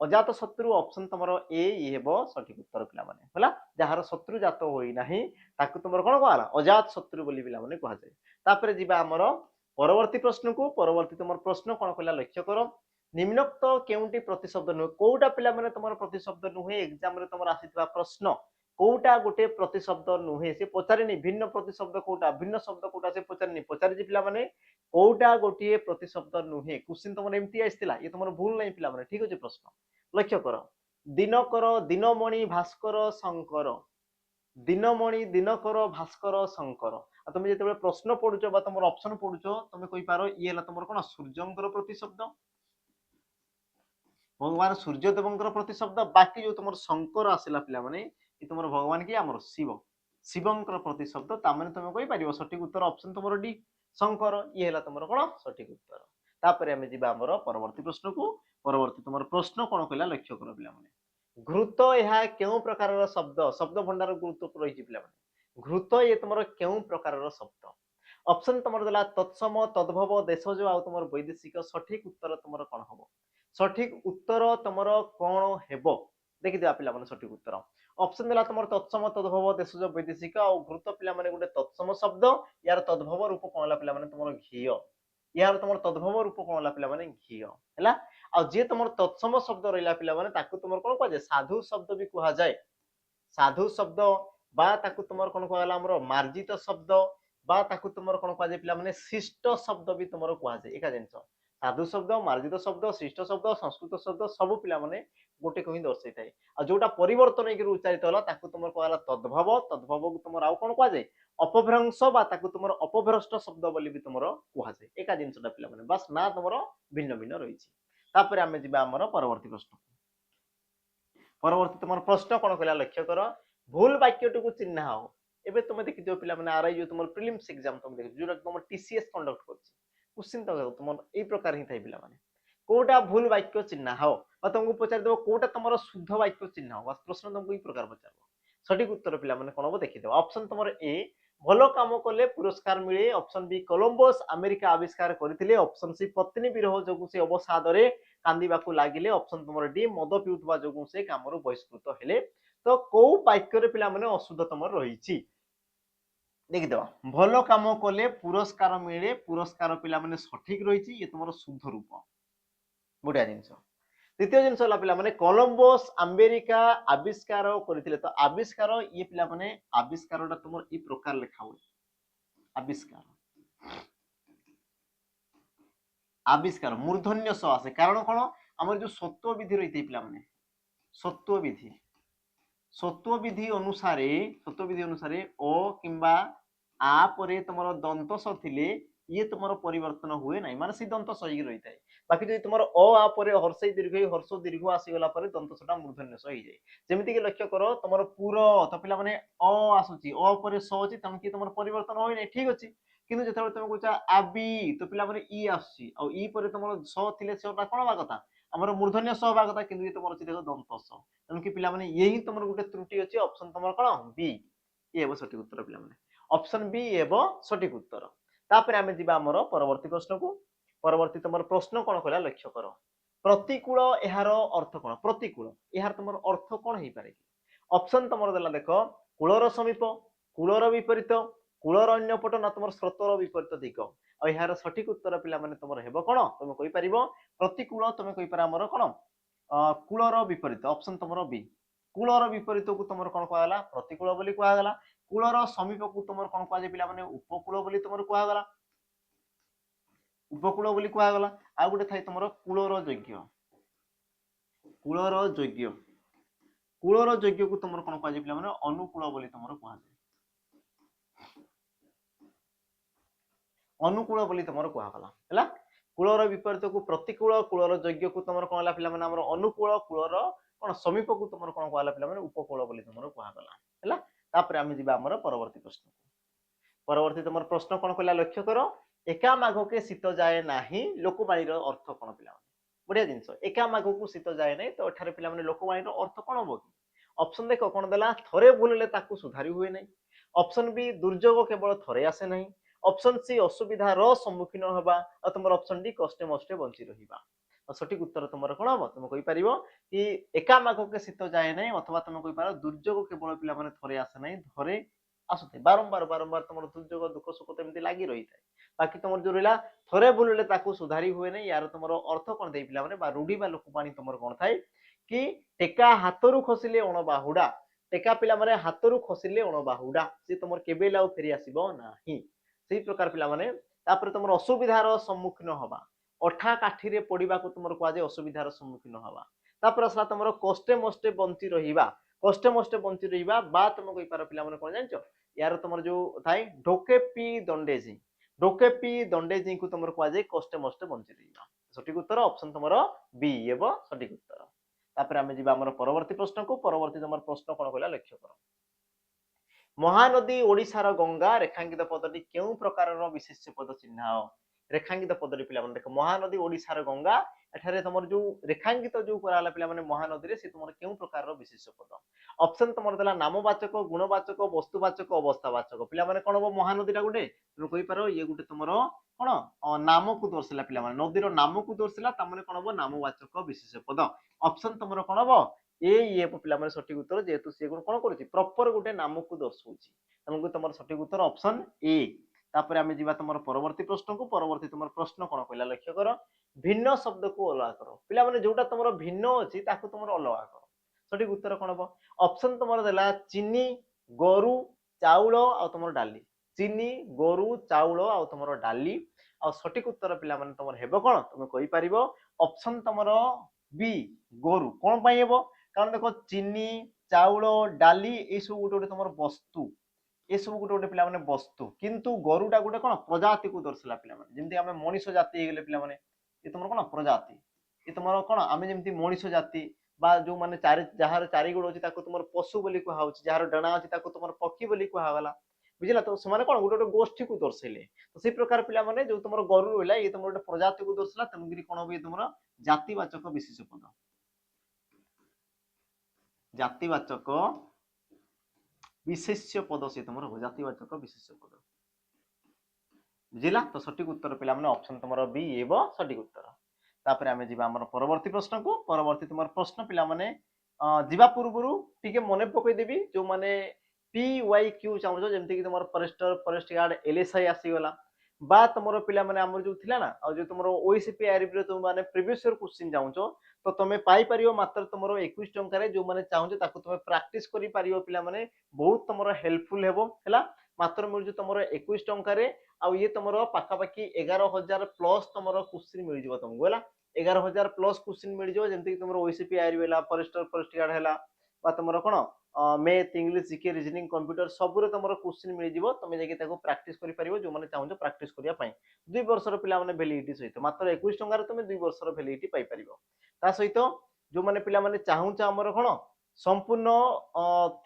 अजात शत्रु ऑप्शन तुमर ए हेबो सठिक उत्तर पिला माने होला जहार शत्रु जात होई नाही ताकू तुमर कोन कुआ होला अजात शत्रु बोली पिला माने कुआ जाय तापरे जिबा हमर परवर्ती प्रश्न को परवर्ती तुमर प्रश्न कोन कला लक्ष्य करो निम्नोक्त केउंटी प्रतिशब्द नुहे कोउटा पिला माने तुमर प्रतिशब्द नुहे एग्जाम रे तुमर आसीतबा प्रश्न कोउटा गोटे प्रतिशब्द नुहे से पचारिनी भिन्न प्रतिशब्द कोउटा भिन्न शब्द कोउटा से पचारिनी पचारि जे पिला माने कोउटा गोटे प्रतिशब्द नुहे क्वेश्चन तुमर एमती आइतिला ये तुमर भूल नै पिला माने ठीक अछि प्रश्न लक्ष्य करो दिनकर दिनमणि भास्कर शंकर दिनमणि दिनकर भास्कर शंकर तुम जेते प्रश्न पढुचो बा तुमर ऑप्शन पढुचो तुम कहि पारो ये हला तुमर कोन सूर्यंकर प्रतिशब्द भगवान सूर्यदेवंकर प्रतिशब्द बाकी जो तुम शंकर आसला पिला माने ये तुम भगवान की आमर शिव शिवंकर प्रतिशब्द तामें तुम कहि परिबो सठिक उत्तर ऑप्शन तुम डी शंकर ये हला तुम कोन सठिक उत्तर तापरे हमें जिबा हमर परवर्ती प्रश्न को परवर्ती तुम प्रश्न कोन कहला लक्ष्य करो पिला माने घृत यह केउ प्रकार शब्द शब्द भंडार गुरुत्व रही पिला माने घृत ये तुम केउ प्रकार शब्द ऑप्शन तुम देला तत्सम तद्भव देशज आ तुम वैदेशिक सठिक उत्तर तुम कोन हबो सठिक उत्तर तुमर कौन हेबो देखि दिया पिला माने सठिक उत्तर ऑप्शन देला तुमर तत्सम तद्भव देशज वैदेशिक आ घृत पिला माने गुटे तत्सम शब्द यार तद्भव रूप कोनला पिला माने तुमर घियो यार तुमर तद्भव रूप कोनला पिला माने घियो हैला आ जे तुमर तत्सम शब्द रहिला पिला माने ताकू तुमर कोन कहजे साधु शब्द भी कहा जाय साधु शब्द बा ताकू तुमर कोन कहला हमर मार्जित शब्द बा ताकू तुमर कोन कहजे पिला माने शिष्ट शब्द भी तुमर कहा जाय एका जिंस साधु शब्द मार्जित शब्द शिष्ट शब्द संस्कृत शब्द सब पिला माने गोटे को ही दर्शाई थाए आ जोटा परिवर्तन होकर उच्चारित होला ताकू तुमर कहला तद्भव तद्भव को तुमर आउ कोन कहा जाय अपभ्रंश बा ताकू तुमर अपभ्रष्ट शब्द बोली भी तुमर कहा जाय एका जिंसटा पिला माने बस ना तुमर भिन्न भिन्न रहिछि तापर आमे जिबा हमर परवर्ती प्रश्न परवर्ती तुमर प्रश्न कोन कहला लक्ष्य करो ভুল বাক্যটি को চিহ্না हो এবে তুমি দেখিছো পিলা মানে আরআই जो তোমার প্রিলিমস एग्जाम তুমি দেখিছো যেটা তোমার টিসিএস কন্ডক্ট করছে क्वेश्चन তো তোমার এই প্রকার হি থাই পিলা মানে কোটা ভুল বাক্য চিহ্না हो বা তোমাকে পচারি দেব কোটা তোমার শুদ্ধ বাক্য চিহ্না हो বাস প্রশ্ন তোমাকে এই প্রকার পচারব সঠিক উত্তর পিলা মানে কোন হবো দেখি দেব অপশন তোমার এ ଭଲ କାମ କଲେ ପୁରସ୍କାର ମିଳେ ଅପସନ ବି କଲମ୍ବସ୍ ଆମେରିକା ଆବିଷ୍କାର କରିଥିଲେ ଅପସନ ସି ପତ୍ନୀ ବିରହ ଯୋଗୁଁ ସେ ଅବସାଦରେ କାନ୍ଦିବାକୁ ଲାଗିଲେ ଅପସନ ତୁମର ଡି ମଦ ପିଉଥିବା ଯୋଗୁଁ ସେ କାମରୁ ବହିଷ୍କୃତ ହେଲେ ତ କୋଉ ବାକ୍ୟରେ ପିଲାମାନେ ଅଶୁଦ୍ଧ ତମର ରହିଛି ଦେଖିଦେବା ଭଲ କାମ କଲେ ପୁରସ୍କାର ମିଳେ ପୁରସ୍କାର ପିଲାମାନେ ସଠିକ ରହିଛି ଇଏ ତମର ଶୁଦ୍ଧ ରୂପ ବଢିଆ ଜିନିଷ ଦ୍ୱିତୀୟ ଜିନିଷ ହେଲା ପିଲାମାନେ କଲମ୍ବସ୍ ଆମେରିକା ଆବିଷ୍କାର କରିଥିଲେ ତ ଆବିଷ୍କାର ଇଏ ପିଲାମାନେ ଆବିଷ୍କାରଟା ତମର এই ପ୍ରକାର ଲେଖା ହୁଏ ଆବିଷ୍କାର ଆବିଷ୍କାର ମୂର୍ଧନ୍ୟ ସ ଆସେ କାରଣ କଣ ଆମର ଯୋଉ ସତ୍ତ୍ୱ ବିଧି ରହିଥାଏ ପିଲାମାନେ ସତ୍ତ୍ୱ ବିଧି ଅନୁସାରେ ଅ କିମ୍ବା ଆ ପରେ ତମର ଦନ୍ତ ସ ଥିଲେ ଇଏ ତମର ପରିବର୍ତ୍ତନ ହୁଏ ନାହିଁ ମାନେ ସେ ଦନ୍ତ ସ ହେଇକି ରହିଥାଏ ବାକି ଯଦି ତମର ଅ ଆ ପରେ ହର୍ଷଇ ହର୍ଷ ଦୀର୍ଘ ଆସିଗଲା ପରେ ଦନ୍ତ ସଟା ମୂର୍ଧନ୍ୟ ସ ହେଇଯାଏ ଯେମିତି କି ଲକ୍ଷ୍ୟ କର ତମର ପୁର ତ ପିଲାମାନେ ଅ ଆସୁଛି ଅ ପରେ ସ ଅଛି ତେଣୁ କି ତମର ପରିବର୍ତ୍ତନ ହୋଇ ନାହିଁ ଠିକ ଅଛି କିନ୍ତୁ ଯେତେବେଳେ ତମେ କହୁଛ ଆବି ତ ପିଲାମାନେ ଇ ଆସୁଛି ଆଉ ଇ ପରେ ତମର ସ ଥିଲେ ସେଟା କଣ ହବା କଥା ଆମର ମୂର୍ଧନ୍ୟ ସ ହବା କଥା କିନ୍ତୁ ତମର ଅଛି ଦେଖ ଦନ୍ତ ସ ତେଣୁ କି ପିଲାମାନେ ଇଏ ହିଁ ତମର ଗୋଟେ ତ୍ରୁଟି ଅଛି ଅପସନ ତମର କଣ ବି ଇଏ ହେବ ସଠିକ ଉତ୍ତର ପିଲାମାନେ ଅପସନ ବି ହେବ ସଠିକ ଉତ୍ତର ତାପରେ ଆମେ ଯିବା ଆମର ପରବର୍ତ୍ତୀ ପ୍ରଶ୍ନକୁ ପରବର୍ତ୍ତୀ ତମର ପ୍ରଶ୍ନ କଣ କହିଲା ଲକ୍ଷ୍ୟ କର ପ୍ରତିକୂଳ ଏହାର ଅର୍ଥ କଣ ପ୍ରତିକୂଳ ଏହାର ତମର ଅର୍ଥ କଣ ହେଇପାରେ ଅପସନ ତମର ଦେଲା ଦେଖ କୂଳର ସମୀପ କୂଳର ବିପରୀତ କୂଳର ଅନ୍ୟ ପଟ ନା ତମର ସ୍ରୋତର ବିପରୀତ ଦିଗ ଆଉ ଏହାର ସଠିକ ଉତ୍ତର ପିଲାମାନେ ତମର ହେବ କଣ ତମେ କହିପାରିବ ପ୍ରତିକୂଳ ତମେ କହିପାର ଆମର କଣ କୂଳର ବିପରୀତ ଅପସନ ତମର ବି କୂଳର ବିପରୀତକୁ ତମର କଣ କୁହାଗଲା ପ୍ରତିକୂଳ ବୋଲି କୁହାଗଲା କୂଳର ସମୀପକୁ ତମର କଣ କୁହାଯାଏ ପିଲାମାନେ ଉପକୂଳ ବୋଲି ତମର କୁହାଗଲା ଉପକୂଳ ବୋଲି କୁହାଗଲା ଆଉ ଗୋଟେ ଥାଏ ତମର କୂଳର ଯୋଗ୍ୟକୁ ତମର କଣ କୁହାଯାଏ ପିଲାମାନେ ଅନୁକୂଳ ବୋଲି ତମର କୁହାଯାଏ ଅନୁକୂଳ ବୋଲି ତମର କୁହାଗଲା ହେଲା କୂଳର ବିପରୀତକୁ ପ୍ରତିକୂଳ କୂଳର ଯୋଗ୍ୟକୁ ତମର କଣ ହେଲା ପିଲାମାନେ ଆମର ଅନୁକୂଳ କୂଳର କଣ ସମୀପକୁ ତମର କଣ କୁହାଗଲା ପିଲାମାନେ ଉପକୂଳ ବୋଲି ତମର କୁହାଗଲା ହେଲା ତାପରେ ଆମେ ଯିବା ଆମର ପରବର୍ତ୍ତୀ ପ୍ରଶ୍ନକୁ ପରବର୍ତ୍ତୀ ତମର ପ୍ରଶ୍ନ କଣ କହିଲା ଲକ୍ଷ୍ୟ କର ଏକା ମାଘକେ ଶୀତ ଯାଏ ନାହିଁ ଲୋକବାଣୀର ଅର୍ଥ କଣ ପିଲାମାନେ ବଢିଆ ଜିନିଷ ଏକା ମାଘକୁ ଶୀତ ଯାଏ ନାହିଁ ତ ଏଠାରେ ପିଲାମାନେ ଲୋକବାଣୀର ଅର୍ଥ କଣ ହବ କି ଅପସନ ଦେଖ କଣ ଦେଲା ଥରେ ଭୁଲ ହେଲେ ତାକୁ ସୁଧାରି ହୁଏ ନାହିଁ ଅପସନ ବି ଦୁର୍ଯୋଗ କେବଳ ଥରେ ଆସେ ନାହିଁ ଅପସନ ସି ଅସୁବିଧାର ସମ୍ମୁଖୀନ ହେବା ଆଉ ତମର ଅପସନ ଡି କଷ୍ଟେ ମଷ୍ଟେ ବଞ୍ଚି ରହିବା ସଠିକ ଉତ୍ତର ତମର କଣ ହବ ତମେ କହିପାରିବ କି ଏକା ମାଘକେ ଶୀତ ଯାଏ ନାହିଁ ଅଥବା ତମେ କହିପାର ଦୁର୍ଯୋଗ କେବଳ ପିଲାମାନେ ଥରେ ଆସେ ନାହିଁ ଥରେ ଆସୁଥାଏ ବାରମ୍ବାର ତମର ଦୁର୍ଯୋଗ ଦୁଃଖ ସୁଖ ଏମିତି ଲାଗି ରହିଥାଏ ବାକି ତମର ଯୋଉ ରହିଲା ଥରେ ଭୁଲ ହେଲେ ତାକୁ ସୁଧାରି ହୁଏ ନାହିଁ ୟାର ତମର ଅର୍ଥ କଣ ଦେଇ ପିଲାମାନେ ବା ରୁଢି ବା ଲୋକବାଣୀ ତମର କଣ ଥାଏ କି ଟେକା ହାତରୁ ଖସିଲେ ଅଣବାହୁଡା ଟେକା ପିଲାମାନେ ହାତରୁ ଖସିଲେ ଅଣବାହୁଡା ସେ ତମର କେବେ ଆଉ ଫେରି ଆସିବ ନାହିଁ ସେଇ ପ୍ରକାର ପିଲାମାନେ ତାପରେ ତମର ଅସୁବିଧାର ସମ୍ମୁଖୀନ ହବା ଅଠା କାଠିରେ ପଡିବାକୁ ତମର କୁହାଯାଏ ଅସୁବିଧାର ସମ୍ମୁଖୀନ ହବା ତାପରେ ଆସିଲା ତମର କଷ୍ଟେ ମଷ୍ଟେ ବଞ୍ଚି ରହିବା ବା ତମେ କହିପାର ପିଲାମାନେ କଣ ଜାଣିଛ ୟାର ତମର ଯୋଉ ଥାଏ ଢୋକେ ପି ଦଣ୍ଡେଜୀଙ୍କୁ ତମର କୁହାଯାଏ କଷ୍ଟେ ମଷ୍ଟେ ବଞ୍ଚି ରହିବା ସଠିକ ଉତ୍ତର ଅପସନ ତମର ବି ହେବ ସଠିକ ଉତ୍ତର ତାପରେ ଆମେ ଯିବା ଆମର ପରବର୍ତ୍ତୀ ପ୍ରଶ୍ନକୁ ପରବର୍ତ୍ତୀ ତମର ପ୍ରଶ୍ନ କଣ କହିଲା ଲକ୍ଷ୍ୟ କର ମହାନଦୀ ଓଡିଶାର ଗଙ୍ଗା ରେଖାଙ୍କିତ ପଦଟି କେଉଁ ପ୍ରକାରର ବିଶେଷ୍ୟ ପଦ ଚିହ୍ନ ରେଖାଙ୍କିତ ପଦଟି ପିଲାମାନେ ଦେଖ ମହାନଦୀ ଓଡିଶାର ଗଙ୍ଗା ଏଠାରେ ତମର ଯୋଉ ରେଖାଙ୍କିତ ଯୋଉ କରାଗଲା ପିଲାମାନେ ମହାନଦୀରେ ସେ ତମର କେଉଁ ପ୍ରକାରର ବିଶେଷ୍ୟ ପଦ ଅପସନ ତମର ଦେଲା ନାମବାଚକ ଗୁଣବାଚକ ବସ୍ତୁବାଚକ ଅବସ୍ଥାବାଚକ ପିଲାମାନେ କଣ ହବ ମହାନଦୀଟା ଗୋଟେ ତମେ କହିପାର ଇଏ ଗୋଟେ ତମର କଣ ନାମକୁ ଦର୍ଶାଇଲା ପିଲାମାନେ ନଦୀର ନାମକୁ ଦର୍ଶାଇଲା ତାମାନେ କଣ ହବ ନାମବାଚକ ବିଶେଷ୍ୟ ପଦ ଅପସନ ତମର କଣ ହବ ଏ ପିଲାମାନେ ସଠିକ ଉତ୍ତର ଯେହେତୁ ସେ କଣ କରୁଛି ପ୍ରପର ଗୋଟେ ନାମକୁ ଦର୍ଶାଉଛି ତେଣୁ ତମର ସଠିକ ଉତ୍ତର ଅପସନ ଏ ତାପରେ ଆମେ ଯିବା ତମର ପରବର୍ତ୍ତୀ ପ୍ରଶ୍ନକୁ ପରବର୍ତ୍ତୀ ତମର ପ୍ରଶ୍ନ କଣ କହିଲା ଲକ୍ଷ୍ୟ କର ଭିନ୍ନ ଶବ୍ଦକୁ ଅଲଗା କର ପିଲାମାନେ ଯୋଉଟା ତମର ଭିନ୍ନ ଅଛି ତାକୁ ତମର ଅଲଗା କର ସଠିକ ଉତ୍ତର କଣ ହବ ଅପସନ ତମର ଦେଲା ଚିନି ଗରୁ ଚାଉଳ ଆଉ ତମର ଡାଲି ଚିନି ଗରୁ ଚାଉଳ ଆଉ ତମର ଡାଲି ଆଉ ସଠିକ ଉତ୍ତର ପିଲାମାନେ ତମର ହେବ କଣ ତମେ କହିପାରିବ ଅପସନ ତମର ବି ଗରୁ କଣ ପାଇଁ ହେବ କାରଣ ଦେଖ ଚିନି ଚାଉଳ ଡାଲି ଏସବୁ ଗୋଟେ ଗୋଟେ ତମର ବସ୍ତୁ ଏସବୁ ଗୋଟେ ଗୋଟେ ପିଲାମାନେ ବସ୍ତୁ କିନ୍ତୁ ଗରୁଟା ଗୋଟେ କଣ ପ୍ରଜାତିକୁ ଦର୍ଶାଇଲା ପିଲାମାନେ ଯେମିତି ଆମେ ମଣିଷ ଜାତି ହେଇଗଲେ ପିଲାମାନେ ଏ ତମର କଣ ପ୍ରଜାତି ଏ ତମର କଣ ଆମେ ଯେମିତି ମଣିଷ ଜାତି बा जो माने चारि जहार चारि गोड़ अछि ताको तुमर पशु बोली कुहा होछि जहार डणा अछि ताको तुमर पक्षी बोली कुहा गला बुझिला तो से माने कोन गोटे गोटे गोष्ठी को दर्शेले तो से प्रकार पिला माने जो तुमर गरु रहला ये तुमर गोटे प्रजाति को दर्शला तमगिरी कोन होबे तुमर जातिवाचक विशेष पद जातिवाचक विशेष्य पद से तुमर हो जातिवाचक विशेष्य पद बुझिला तो सठिक उत्तर पिला माने ऑप्शन तुमर बी एबो सठिक उत्तर तापर आमे जिबा हमर परवर्ती प्रश्न को परवर्ती तुमर प्रश्न पिला माने जिबा पूर्वरु टिके मने पकई देबी जो माने पी वाई क्यू चाहू जेमति कि तुमर फॉरेस्टर फॉरेस्ट गार्ड एलएसआई आसी गला बा तुमर पिला माने हमर जो थिला ना आ जो तुमर ओईसीपी आरबी रे तुम माने प्रीवियस ईयर क्वेश्चन चाहू तो तुम पाई परियो मात्र तुमर 21 टंका रे जो माने चाहू ताको तुम प्रैक्टिस करि परियो पिला माने बहुत तुमर हेल्पफुल हेबो हैला मात्र मिल जो तुमर 21 टंका रे आ ये तुमर पाखा पाखी 11000 प्लस तुमर क्वेश्चन मिल जिवो तुमको हैला 11000 प्लस क्वेश्चन मिल जिवो जेमति कि तुमर ओईसीपी आरबी हैला फॉरेस्टर फॉरेस्ट गार्ड हैला बा तुमर कोन math English GK reasoning computer सब रे तुमर क्वेश्चन मिल जिवो तुमे जेकी ताको प्रैक्टिस करि परिबो जो माने चाहू प्रैक्टिस करिया पई 2 वर्ष रो पिला माने वैलिडिटी सहित मात्र 21 टंका रे तुमे 2 वर्ष रो वैलिडिटी पाई परिबो ता सहित जो माने पिला माने चाहू हमर कोन संपूर्ण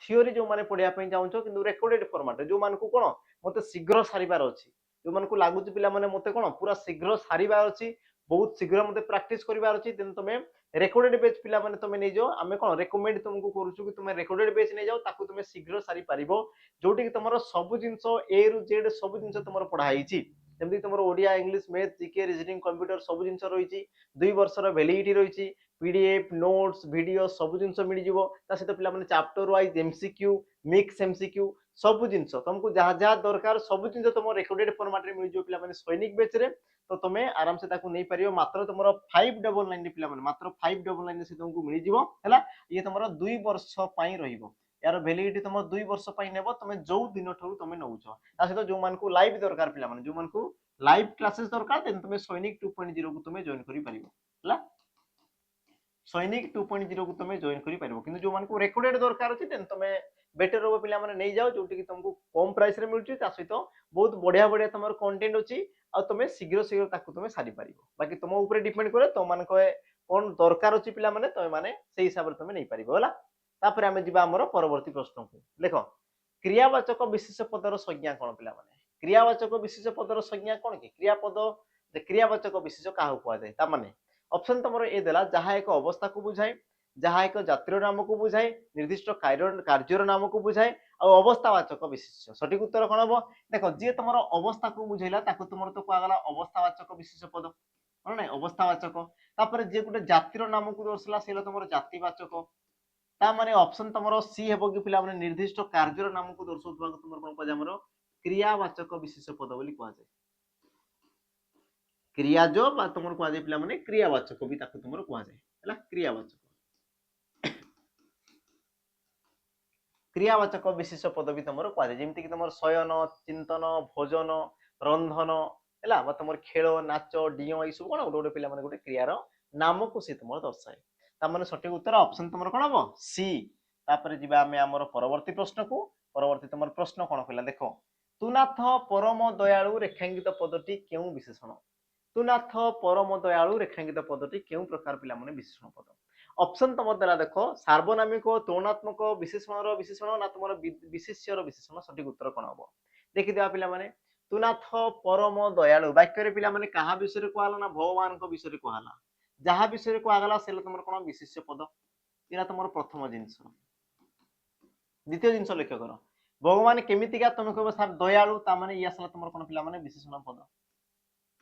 थियोरी जो माने पढिया पई चाहू किंतु रेकॉर्डेड फॉर्मेट जो मान को कोन मते शीघ्र सारिबार अछि जो मान को लागु पिला माने मते कोन पूरा शीघ्र सारिबार अछि बहुत शीघ्र मते प्रैक्टिस करिबार अछि तेन तुमे रेकॉर्डेड बेच पिला माने तुमे नै जो आमे कोन रेकमेंड तुमको करूछु कि तुमे रेकॉर्डेड बेच नै जाओ ताकू तुमे शीघ्र सारी परिबो जोटी कि तुमरो सब जिंसो ए रु जेड सब जिंसो तुमरो पढाई छि जेमति तुमरो Odia English math GK reasoning computer सब जिंसो रही छि 2 वर्ष रो वैलिडिटी रही छि पीडीएफ नोट्स वीडियो सब जिंसो मिल जिवो ता सहित पिला माने chapter wise MCQ mix MCQ सब जिंसो तुमको जहा जहा दरकार सब जिंसो तुम रेकॉर्डेड फॉर्मेट रे मिल जिवो पिला माने सैनिक बेच रे तो तुमे आराम से ताकू नै परियो मात्र तुमरो 599 पिला माने मात्र 599 से तुमको मिल जिवो हैला ये तुमरो 2 वर्ष पई रहिबो यार वैलिडिटी तुम 2 वर्ष पई नेबो तुमे जो दिन ठरु तुमे नउछो ता सहित जो मान को लाइव दरकार पिला माने जो मान को लाइव क्लासेस दरकार देन तुमे सैनिक 2.0 को तुमे जॉइन करि परिबो हैला सैनिक 2.0 को तुमे जॉइन करि परिबो किंतु जो मान को रेकॉर्डेड दरकार अछि देन तुमे बेटर हो पिला माने नै जाओ जोटी कि तुमको कम प्राइस रे मिलुची ता सहित बहुत बढ़िया बढ़िया तुमर कंटेंट अछि आ तुमे शीघ्र शीघ्र ताकू तुमे सारी परिबो बाकी तुम ऊपर डिपेंड करे तो मान को कोन दरकार अछि पिला माने तुमे माने सेही हिसाब रे तुमे नै परिबो होला तापर आमे जिबा हमर परवर्ती प्रश्न को देखो क्रियावाचक विशेष पदर संज्ञा कोन पिला माने क्रियावाचक विशेष पदर संज्ञा कोन कि क्रियापद जे क्रियावाचक विशेष काहा को जाय ता माने ऑप्शन तमरो ए देला जहा एक अवस्था को बुझाए जहा एक जातिर नाम को बुझाए निर्दिष्ट कार्यर नाम को बुझाए और अवस्थावाचक विशेष सठिक उत्तर कोन हो देखो जे तमरो अवस्था को बुझैला ताको तमरो तो कोआ गला अवस्थावाचक विशेष पद कोन नै अवस्थावाचक तापर जे गुटे जातिर नाम को दर्शला सेला तमरो जातिवाचक ता माने ऑप्शन तमरो सी हेबो कि पिला माने निर्दिष्ट कार्यर नाम को दर्शौतबा तमरो कोन को हमरो क्रियावाचक विशेष पद बोली कोआ जाय क्रियाज बा तुमर को पिला माने क्रियावाचक भी ताको तुमर को जाय हला क्रियावाचक क्रियावाचक विशेष पद भी तुमर को जाय जेमति कि तुमर शयन चिंतन भोजन रंधन हला बा तुमर खेल नाच डियो ई सब कोन गोटे पिला माने गोटे क्रियार नाम को से तुमर दर्शाय ता माने सठिक उत्तर ऑप्शन तुमर कोन हो सी तापर जिबा हमें हमर परवर्ती प्रश्न को परवर्ती तुमर प्रश्न कोन कहला देखो तुनाथ परम दयालु रेखांकित पदटी केउ विशेषण तुनाथ परम दयालु रेखांकित पदटी केउ प्रकार पिला माने विशेषण पद ऑप्शन तुम देला देखो सार्वनामिक तुलनात्मक विशेषण ना तुमर विशेष्यर विशेषण सठिक उत्तर कोन हो देखि दिया पिला माने तुनाथ परम दयालु वाक्य रे पिला माने कहा विषय कहला ना भगवान को विषय कहला जहा विषय कहला सेला तुमर कोन विशेष्य पद इरा तुमर प्रथम जिंस द्वितीय जिंस लक्ष्य करो भगवान केमितिका तुम कहबो सर दयालु ता माने या सला तुमर कोन पिला माने विशेषण पद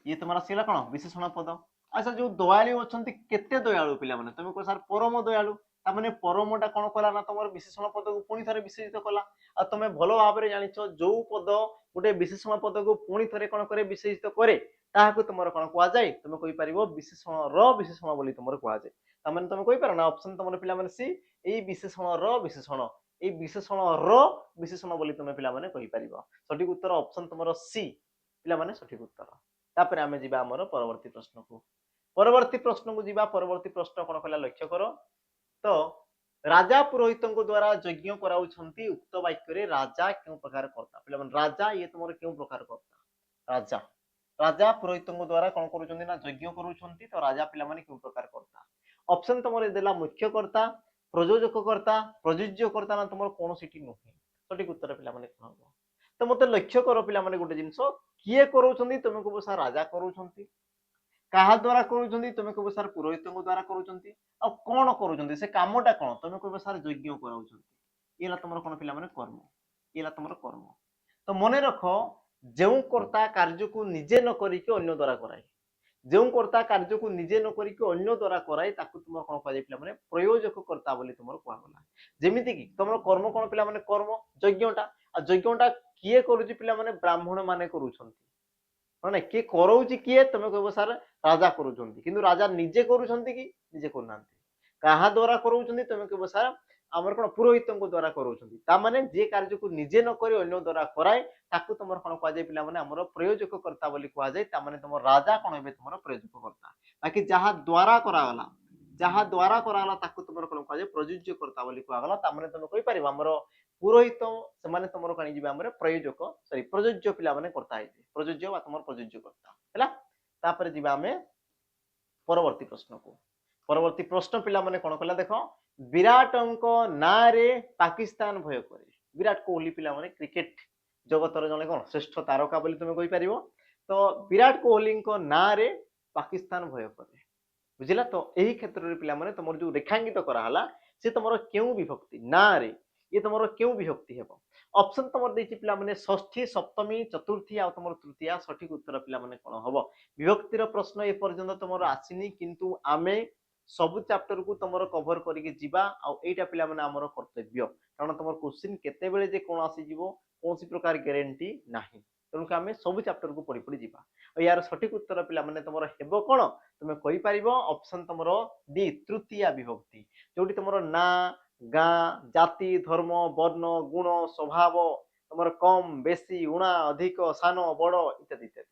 ये तुम्हारा सेला कोन विशेषण पद अच्छा जो दयालु अछंती केते दयालु पिला माने तुम को सर परम दयालु ता माने परमटा कोन कला ना तुमर विशेषण पद को पुनी थरे विशेषित कला आ तुमे भलो भाबरे जानिछो जो पद गोटे विशेषण पद को पुनी थरे कोन करे विशेषित करे ताहा को तुमर कोन कुआ जाय तुमे कहि परिबो विशेषण बोली तुमर कुआ जाय ता माने तुमे कहि पारो ना ऑप्शन तुमर पिला माने सी ए विशेषण ए विशेषण बोली तुमे पिला माने कहि परिबो सठिक उत्तर ऑप्शन तुमर सी पिला माने सठिक उत्तर तापर आमे जिबा हमर परवर्ती प्रश्न को जिबा परवर्ती प्रश्न कोन कहला लक्ष्य करो तो राजा पुरोहित को द्वारा यज्ञ कराउछंती उक्त वाक्य रे राजा केउ प्रकार करता पिला माने राजा ये तुमर केउ प्रकार करता राजा पुरोहित को द्वारा कोन करूछंती ना यज्ञ करूछंती तो राजा पिला माने केउ प्रकार करता ऑप्शन तुम देला मुख्यकर्ता प्रयोजककर्ता प्रयोज्यकर्ता ना तुम कौन सी नुहे सठिक उत्तर पिला माने कौन हम तो मत लक्ष्य कर पिला माने गोटे जिनस किए करोचंती तुम को सार राजा करोचंती काहा द्वारा करूचंती तुम कहबो सार पुरोहित द्वारा करूचंती आ कोन करूचंती से कामटा कोन तुम कहबो सार यज्ञ कराउचंती एला तुमर कोन पिला माने कर्म एला तुमर कर्म तो मने रखो जेउ कर्ता कार्य को निजे न करी के अन्य द्वारा कराई जेउ कर्ता कार्य को निजे न करी के अन्य द्वारा कराई ताकू तुमर कोन कहै पिला माने प्रयोजक कर्ता बोली तुमर कोआ गला जेमिति कि तुमर कर्म कोन पिला माने कर्म यज्ञटा आ यज्ञटा किए करूची पिला माने ब्राह्मण माने करूचंती माने किए कराउची किए तुम कहबो सार राजा करूचंती किंतु राजा निजे करूचंती कि निजे करूनांती काहा द्वारा करूचंती तुम कहबो सार आमर कोन पुरोहितंको द्वारा करूचंती ता माने जे कार्य को निजे न करी अन्य द्वारा कराय ताकू तुमर कोन कहै जाय पिला माने हमर प्रयोजक कर्ता बोली कहै जाय ता माने तुमर राजा कोन हेबे तुमर प्रयोजक कर्ता बाकी जहा द्वारा करागला ताकू तुमर कोन कहै जाय प्रयोज्य कर्ता बोली कहै गला ता माने तुम कहि परिबा हमर पुरोहित से माने तुमर कानी जिबा हमर प्रयोजक सॉरी प्रयोज्य पिला माने कर्ता है प्रयोज्य बा तुमर प्रयोज्य कर्ता हैला तापर जिबा हमें परवर्ती प्रश्न को परवर्ती प्रश्न पिला माने कोन कहला देखो विराटंको ना रे पाकिस्तान भय करे विराट कोहली पिला माने क्रिकेट जगतर जने कोन श्रेष्ठ तारका बोली तुम कहि परिबो तो विराट कोहली को ना रे पाकिस्तान भय करे बुझिला तो एही क्षेत्र रे पिला माने तुमर जो रेखांकित करा हला से तुमर केउ विभक्ति ना रे ये तुमर केउ विभक्ति हेबो ऑप्शन तुमर देछि पिला माने षष्ठी सप्तमी चतुर्थी आ तुमर तृतीया सठिक उत्तर पिला माने कोन हबो विभक्तिर प्रश्न ए पर्यंत तुमर आसीनी किंतु आमे सब चैप्टर को तुमर कवर करके जिबा आ एटा पिला माने हमर कर्तव्य कारण तुमर क्वेश्चन केते बेले जे कोन आसी जिवो कोनसी प्रकार गारंटी नाही तेणु आमे सब चैप्टर को पढ़ी पढ़ी जिबा आ यार सठिक उत्तर पिला माने तुमर हेबो कोन तुमे कहि परिबो ऑप्शन तुमर डी तृतीया विभक्ति जोटी तुमर ना गा जाति धर्म वर्ण गुण स्वभाव तुमर कम बेसी उणा अधिक सान बड़ इत्यादि इत्यादि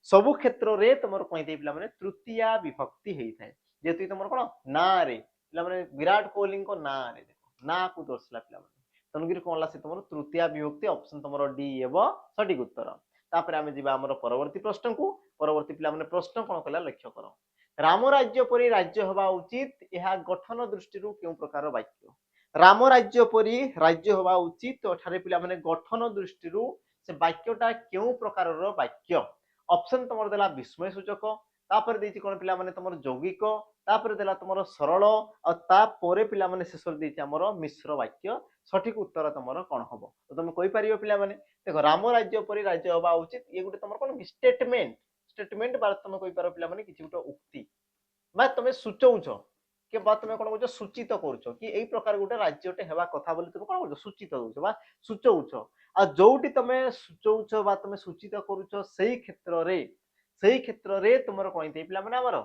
सबु क्षेत्र रे तुमर कहि पिला माने तृतीया विभक्ति हेई थाए जेतु तुमर कोन ना रे पिला माने विराट कोहली को ना रे देखो ना को दर्शला पिला माने तनगिर कोनला से तुमर तृतीया विभक्ति ऑप्शन तुमर डी एबो सठिक उत्तर तापर आमे जिबा हमर परवर्ती प्रश्न को परवर्ती पिला माने प्रश्न कोन कला लक्ष्य करो राम राज्य परि राज्य होबा उचित यह गठन दृष्टि केउ प्रकार वाक्य राम राज्य परि राज्य होबा उचित तो ठारे पिला माने गठन दृष्टि से वाक्यटा केउ प्रकार वाक्य ऑप्शन तुमर देला विस्मय सूचक तापर देछि कोन पिला माने तुमर यौगिक तापर देला तुमर सरल आ तापर पिला माने शेष देछि हमर मिश्र वाक्य सठिक उत्तर तुमर कोन हबो तो तुम कहि परियो पिला माने देखो राम राज्य परि राज्य होबा उचित ये गुटे तुमर कोन स्टेटमेंट स्टेटमेंट बार तुम कहि पारो पिला माने किछि गुटे उक्ति बा तुम सूचौछ के बात तुम कोन कहछ सूचित करछ कि एई प्रकार गुटे राज्यटे हेबा कथा बोली तुम कोन कहछ सूचित होछ बा सूचौछ आ जोटी तुम सूचौछ बा तुम सूचित करूछ सेही क्षेत्र रे तुमर कोन इते पिला माने हमर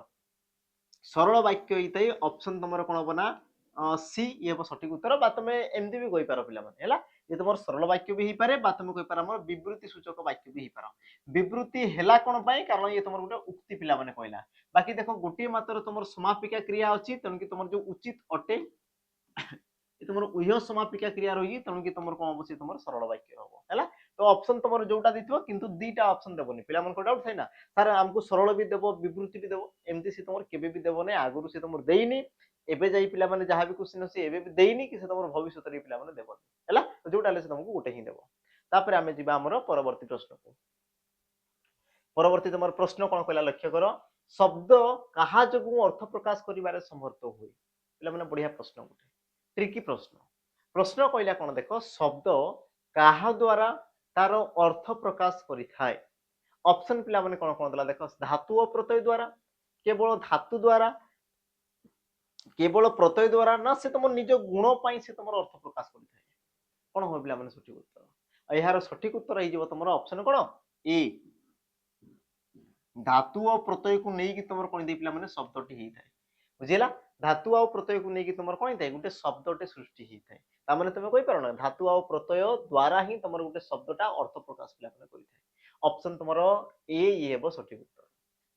सरल वाक्य इते ऑप्शन तुमर कोन बना सी ये सठिक उत्तर बा तुम एमदी भी कहि पारो पिला माने हैला ये तुमर सरल वाक्य भी ही पारे बा तुम कहि पारो हमर विवृत्ति सूचक वाक्य भी ही पारो विवृत्ति हेला कोन पई कारण ये तुमर गुटे उक्ति पिला माने कहला बाकी देखो गोटे मात्र तुमर समापिका क्रिया अछि तन कि तुमर जो उचित अटे ये तुमर उह्य समापिका क्रिया रही तन कि तुमर कोन बसी तुमर सरल वाक्य होबो हैला तो ऑप्शन तुमर जोटा दिथिबो किंतु दीटा ऑप्शन देबोनी पिला मन को डाउट छै ना सर हमको सरल भी देबो विवृत्ति भी देबो एमती से तुमर केबे भी देबो नै आगुरु से तुमर देइनी एबे जाई पिला माने जहां भी क्वेश्चन से एबे भी देइनी कि से तुमर भविष्यत रे पिला माने देबो हैला तो जोटा ले से तुमको गोटे ही देबो तापर हमें जिबा हमर परवर्ती प्रश्न को परवर्ती तुमर प्रश्न कोन कहला लक्ष्य करो शब्द कहा जगु अर्थ प्रकाश करिबारे समर्थ होई पिला माने बढ़िया प्रश्न गोटे ट्रिकी प्रश्न प्रश्न कहला कोन देखो शब्द कहा द्वारा तार अर्थ प्रकाश करि थाए ऑप्शन पिला माने कोन दला देखो धातु और प्रत्यय द्वारा केवल धातु द्वारा केवल प्रत्यय द्वारा ना से तुम निज गुण पाई से तुम अर्थ प्रकाश करि थाए कोन हो पिला माने सठिक उत्तर एहार सठिक उत्तर हे जेबो तुमरो ऑप्शन कोन ए धातु और प्रत्यय को नहीं कि तुमर कोन दे पिला माने शब्दटी ही थाए बुझिला धातु और प्रत्यय को नहीं कि तुमर कोन थाए गुटे शब्दटे सृष्टि ही थाए ता माने तुमे कहि पारो ना धातु और प्रत्यय द्वारा ही तुमर गुटे शब्दटा अर्थ प्रकाश पिला माने करि थाए ऑप्शन तुमरो ए ये हेबो सठिक उत्तर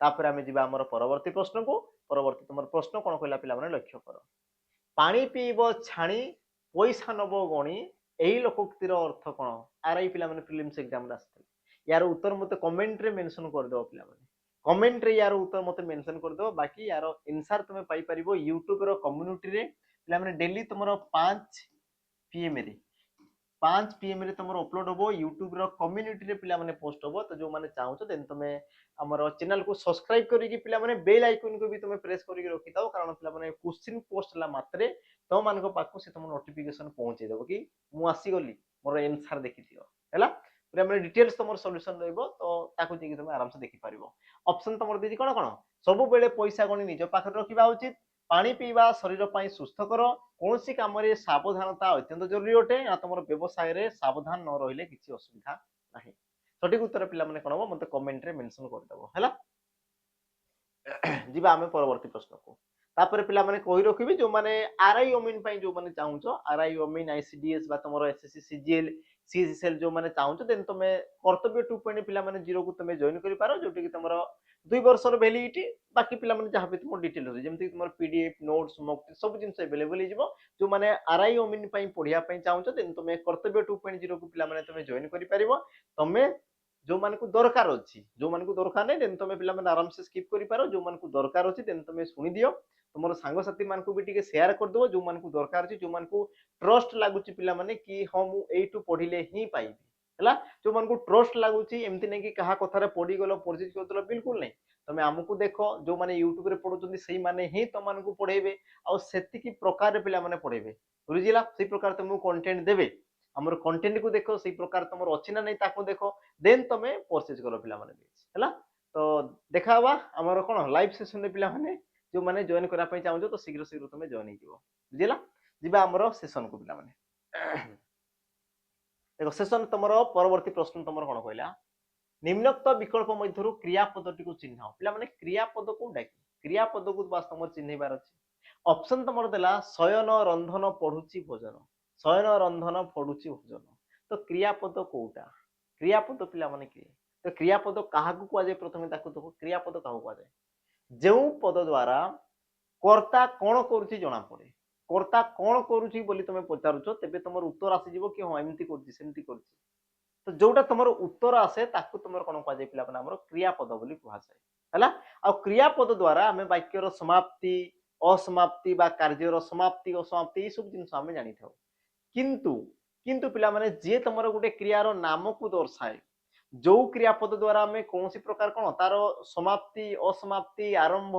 तापर हमें जिबा हमर परवर्ती प्रश्न को परवर्ती तुमर प्रश्न कोन कहला पिला माने लक्ष्य करो पानी पीबो छाणी पैसा नबो गणी एही लोकोक्तिर अर्थ कोन आरआई पिला माने प्रीलिम्स एग्जाम रे आस्ते यार उत्तर मते कमेंट रे मेंशन कर दो पिला माने कमेंट रे यार उत्तर मते मेंशन कर दो बाकी यार आंसर तुम पाई परिबो YouTube रो कम्युनिटी रे पिला माने डेली तुमरो 5 पीएम रे 5 पीएम रे तुमरो अपलोड होबो YouTube रो कम्युनिटी रे पिला माने पोस्ट होबो तो जो माने चाहो देन तुमे हमर चैनल को सब्सक्राइब करिकि पिला माने बेल आइकन को भी तुमे प्रेस करिकि रखि दाओ कारण पिला माने क्वेश्चन पोस्ट ला मात्रे तो मान को पाखु से तुम नोटिफिकेशन पहुंचे देबो कि मु आसी गली मोर आंसर देखि दियो हैला पूरा माने डिटेल्स तुमर सॉल्यूशन रहइबो तो ताकू जे कि तुमे आराम से देखि पारिबो ऑप्शन तुमर देजी कोन कोन सब बेले पैसा गणी निज पाखर रखिबा उचित पानी पीवा शरीर पई सुस्थ करो कौन काम सावधानता अत्यंत जरूरी अटे ना तुम व्यवसाय रे सावधान न रहिले किसी असुविधा नहीं सठिक उत्तर पिला माने कोन मते कमेंट रे मेंशन कर दबो हैला जीवा आमे परवर्ती प्रश्न को तापर पिला माने कहि रखिबी जो माने आरआई ओमिन पई जो माने चाहुचो आरआई ओमिन आईसीडीएस बा तुमरो एसएससी सीजीएल सीएसएल जो माने चाहुचो देन तुमे कर्तव्य 2 पिला माने 0 को तुमे जॉइन करि पारो जोटी कि तुमरो 2 वर्षर वैलिडिटी बाकी पिला माने जहां भी तुम डिटेल हो जेमति तुमर पीडीएफ नोट्स मॉक सब जिंस अवेलेबल हो जिवो जो माने आरआई ओमिन पई पढिया पई चाहुचो देन तुमे कर्तव्य 2.0 को पिला माने तुमे जॉइन करि पारिबो तुमे जो मान को दरकार अछि जो मान को दरकार नै देन तुमे पिला माने आराम से स्किप करि पारो जो मान को दरकार अछि देन तुमे सुनि दियो तुमर सांग साथी मान को भी टिके शेयर कर दो जो मान को दरकार अछि जो मान को ट्रस्ट लागुची पिला माने कि हम एटू पढिले ही पाइबी हला जो मान को ट्रस्ट लागुची एमति नै कि कहा कथारे पढि गलो परचेज करतलो बिल्कुल नै तमे हमकु देखो जो माने YouTube रे पढुचंदी सेही माने ही तो मान को पढेबे आ सेति की प्रकार पिला माने पढेबे बुझिला सेही प्रकार तुमको कंटेंट देबे हमर कंटेंट को देखो सेही प्रकार तुमर अछि ना नै ताको देखो देन तमे परचेज करो पिला माने हला तो देखावा हमर कोन लाइव सेशन रे पिला माने जो माने जॉइन करा पई चाहू तो शीघ्र शीघ्र तुम जॉइन हो जीवो बुझिला जीवा हमर सेशन को पिला माने देखो सेशन तुमरो परवर्ती प्रश्न तुमरो कोन कहला निम्नोक्त विकल्प मध्यरु क्रियापदटी को चिन्ह पिला माने क्रियापद को डाकी क्रियापद को बास तुमर चिन्हबार अछि ऑप्शन तुमर देला शयन रंधन पढुची भोजन शयन रंधन पढुची भोजन तो क्रियापद कोउटा क्रियापद पिला माने कि तो क्रियापद काहा को कुआ जाय प्रथमे ताकू तो क्रियापद काहा कुआ जाय जेउ पद द्वारा कर्ता कोन करूची जणा पड़े कर्ता कोन करूची बोली तुमे पचारुचो तेबे तुमर उत्तर आसी जीवो कि हां एमती करची सेमती करची तो जोटा तुमर उत्तर आसे ताकू तुमर कोन कुआ जाय पिला माने हमर क्रियापद बोली कुआ जाय हला आ क्रियापद द्वारा हमें वाक्यर समाप्ति असमाप्ति बा कार्यर समाप्ति असमाप्ति सब जिंस हमें जानि थाउ किंतु किंतु पिला माने जे तुमर गुटे क्रियार नाम को दर्शाए जो क्रियापद द्वारा हमें कौन सी प्रकार कोन तार समाप्ति असमाप्ति आरंभ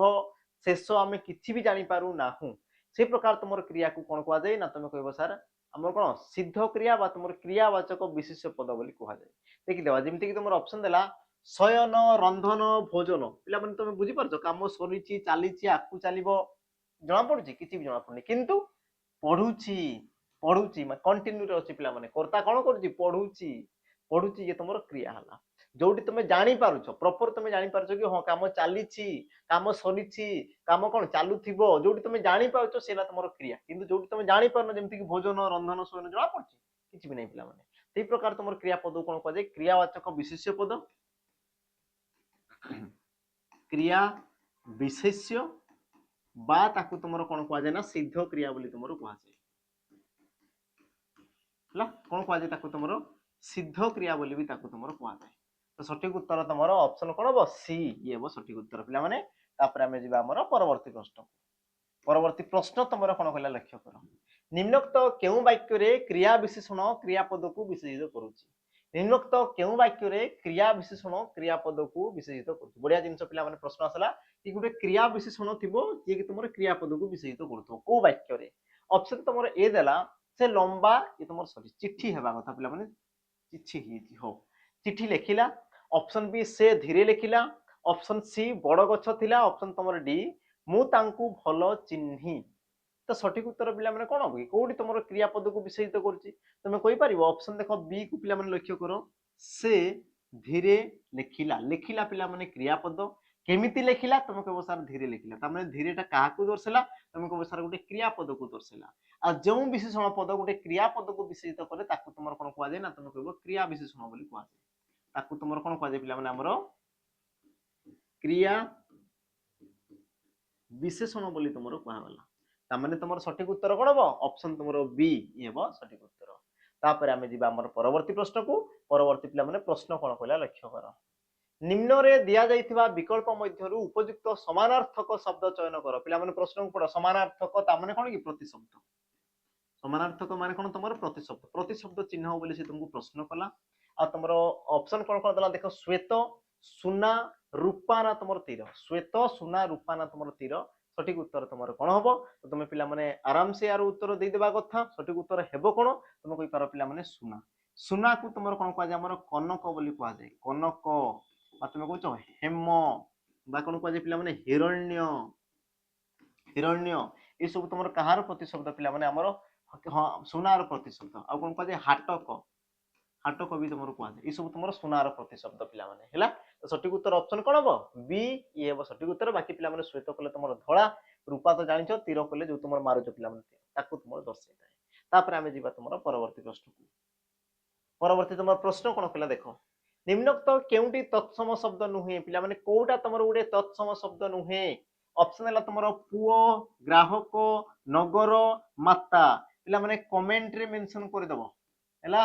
शेष आमे किछि भी जानि पारु नाहु से प्रकार तुमर क्रिया को कोन कुआ जाय ना तुमे कहबो सर हमर कोन सिद्ध क्रिया बा तुमर क्रियावाचक विशेष पद बोली कुआ जाय देखि देबा जेमति कि तुमर ऑप्शन देला शयन रंधन भोजन पिला माने तुमे बुझी परछो काम सरीची चालीची आकु चालिबो जणा पडुची किछि भी जणा पडनी किंतु पढुची पढुची मा कंटिन्यू रे अछि पिला माने कर्ता कोन करची पढुची पढुची ये तुमर क्रिया हला जोटी तुमे जानि पारुछो प्रॉपर तुमे जानि पारुछो कि हां काम चालीची काम सरीची काम कोन चालू थिबो जोटी तुमे जानि पारुछो सेला तुमर क्रिया किंतु जोटी तुमे जानि पारनो जेमति कि भोजन रंधन सोयन जणा पडची किछि भी नै पिला माने सेही प्रकार तुमर क्रिया पद कोन कहै क्रियावाचक विशेष्य पद क्रिया विशेष्य बा ताकू तुमर कोन कहै ना सिद्ध क्रिया बोली तुमर कहै हला कोन कहै ताकू तुमर सिद्ध क्रिया बोली भी ताकू तुमर कहै तो सठिक उत्तर तुमर ऑप्शन कोन हो सी ये हो सठिक उत्तर पिला माने तापर हमें जिबा हमर परवर्ती प्रश्न तुमर कोन कहला लक्ष्य करो निम्नोक्त केउ वाक्य रे क्रिया विशेषण क्रियापद को विशेषित करूची निम्नोक्त केउ वाक्य रे क्रिया विशेषण क्रियापद को विशेषित करूची बढ़िया जिंस पिला माने प्रश्न आसला कि गुटे क्रिया विशेषण थिबो जे कि तुमर क्रियापद को विशेषित करथो को वाक्य रे ऑप्शन तुमर ए देला से लंबा ये तुमर सॉरी चिट्ठी हेबा कथा पिला माने चिट्ठी ही हो चिट्ठी लेखिला ऑप्शन बी से धीरे लेखिला ऑप्शन सी बड़ गछ थिला ऑप्शन तुमर डी मु तांकू भलो चिन्ही तो सठिक उत्तर पिला माने कोन हो कोडी तुमर क्रियापद को विशेषित करची तुमे कहि परिबो ऑप्शन देखो बी को पिला माने लक्ष्य करो से धीरे लेखिला लेखिला पिला माने क्रियापद केमिति लेखिला तुमे कहबो सर धीरे लेखिला त माने धीरेटा काहा को दर्शला तुमे कहबो सर गुटे क्रियापद को दर्शला आ जो विशेषण पद गुटे क्रियापद को विशेषित करे ताकू तुमर कोन कहै ना तुमे कहबो क्रिया विशेषण बोली कहै ताकू तुमर कोन कहै पिला माने हमरो क्रिया विशेषण बोली तुमर कहै वाला ता माने तुमर सठिक उत्तर कोन हो ऑप्शन तुमर बी ये हो सठिक उत्तर तापर हमें जिबा हमर परवर्ती प्रश्न को परवर्ती पिला माने प्रश्न कोन कहला लक्ष्य करो निम्न रे दिया जाइथिबा विकल्प मध्यरु उपयुक्त समानार्थक शब्द चयन कर पिला माने प्रश्न को पढ समानार्थक ता माने कोन की प्रतिशब्द समानार्थक माने कोन तमरो प्रतिशब्द चिन्ह बोली से तुमको प्रश्न कला आ तमरो ऑप्शन कोन दला देखो श्वेत सुना रूपा ना तमरो तीर श्वेत सुना रूपा ना तमरो तीर सठिक उत्तर तमरो कोन हबो तो तुमे पिला माने आराम से यार उत्तर दे देबा कथा सठिक उत्तर हेबो कोन तुमे कहि पारो पिला माने सुना सुना को तमरो कोन कह जाय हमरो कनक बोली कह जाय कनक आ तुमे कहछो हेम बा कोन कह जाय पिला माने हिरण्य हिरण्य ये सब तुमर कहार प्रतिशब्द पिला माने हमरो हां सुनार प्रतिशब्द आ कोन कह जाय हाटक भी तुमर कह जाय ये सब तुमर सुनार प्रतिशब्द पिला माने हैला तो सठिक उत्तर ऑप्शन कोन हबो बी ये हबो सठिक उत्तर बाकी पिला माने श्वेत कले तुमर धळा रूपा तो जानिछो तीर कले जो तुमर मारुछ पिला माने ताकू तुमर दर्शाइ थाए तापर आमे जीवा तुमर परवर्ती प्रश्न को परवर्ती तुमर प्रश्न कोन कला देखो निम्नोक्त केउटी तत्सम शब्द नुहे पिला माने कोउटा तुमर उडे तत्सम शब्द नुहे ऑप्शन है तुमर पुओ ग्राहक नगर माता पिला माने कमेंट रे मेंशन कर दबो हैला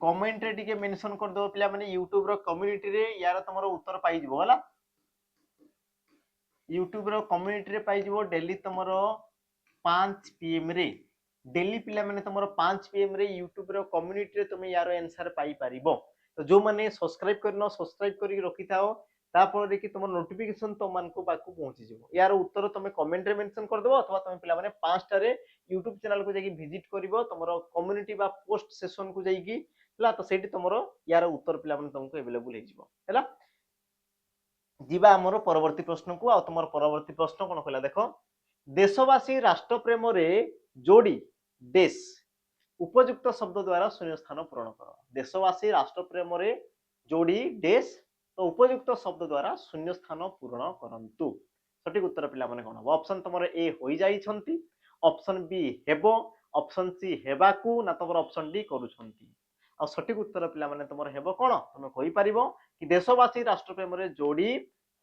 कमेंट रे टिके मेंशन कर दो पिला माने YouTube रो कम्युनिटी रे यार तुमर उत्तर पाई जिवो हैला YouTube रो कम्युनिटी रे पाई जिवो डेली तुमर 5 पीएम रे डेली पिला माने तुमर 5 पीएम रे YouTube रो कम्युनिटी रे तुमे यार आंसर पाई परिबो तो जो माने सब्सक्राइब करनो सब्सक्राइब करी रखि थाओ तापर देखि तुम नोटिफिकेशन तो मान को बाकू पहुंची जिवो यार उत्तर तुम कमेंट रे मेंशन कर देबो अथवा तुम पिला माने 5 टा रे YouTube चैनल को जाई विजिट करिवो तुमरो कम्युनिटी बा पोस्ट सेशन को जाई की हला तो सेठी तुमरो यार उत्तर पिला माने तुमको अवेलेबल हे जिवो हला जीवा हमरो परवर्ती प्रश्न को आ तुमरो परवर्ती प्रश्न कोन कहला देखो देशवासी राष्ट्र प्रेम रे जोड़ी देश उपयुक्त शब्द द्वारा शून्य स्थान पूरण कर देशवासी राष्ट्र प्रेम रे जोड़ी देश तो उपयुक्त शब्द द्वारा शून्य स्थान पूरण करंतु सठिक उत्तर पिला माने कोन ऑप्शन तुमर ए होई जाई छंती ऑप्शन बी हेबो ऑप्शन सी हेबाकू ना तुमर ऑप्शन डी करूछंती आ सठिक उत्तर पिला माने तुमर हेबो कोन तुमे कहि परिबो कि देशवासी राष्ट्र प्रेम रे जोड़ी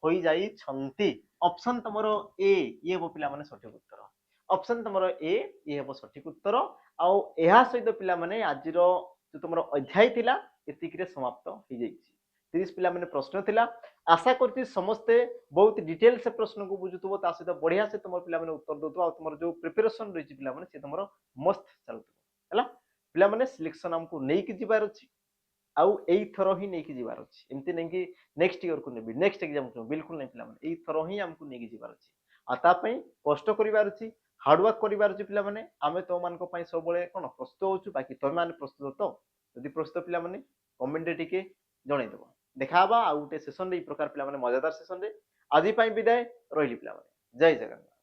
होई जाई छंती ऑप्शन तुमर ए ये बो पिला माने सठिक उत्तर ऑप्शन तुमर ए ये हेबो सठिक उत्तर आ एहा सहित पिला माने आजिर जो तुमर अध्याय थिला एतिक रे समाप्त हो जाई 30 पिला माने प्रश्न थिला आशा करती समस्ते बहुत डिटेल से प्रश्न को बुझुतबो ता सहित बढ़िया से तुमर पिला माने उत्तर दउतो आ तुमर जो प्रिपरेशन रही पिला माने से तुमर मस्त चलतो हला पिला माने सिलेक्शन हमको नै कि जिबार अछि आउ एई थरो ही नै कि जिबार अछि एमति नै कि नेक्स्ट ईयर को नेबी नेक्स्ट एग्जाम को बिल्कुल नै पिला माने एई थरो ही हमको नै कि जिबार अछि आ ता पई कष्ट करिवार अछि हार्ड वर्क करिवार अछि पिला माने आमे तो मान को पई सब बळे कोन प्रस्तुत होछु बाकी तो माने प्रस्तुत तो यदि प्रस्तुत पिला माने कमेंट रे टिके जणै देबो देखाबा आ उटे सेशन रे ई प्रकार पिला माने मजेदार सेशन रे आजि पई विदाय रहिली पिला माने जय जगन्नाथ।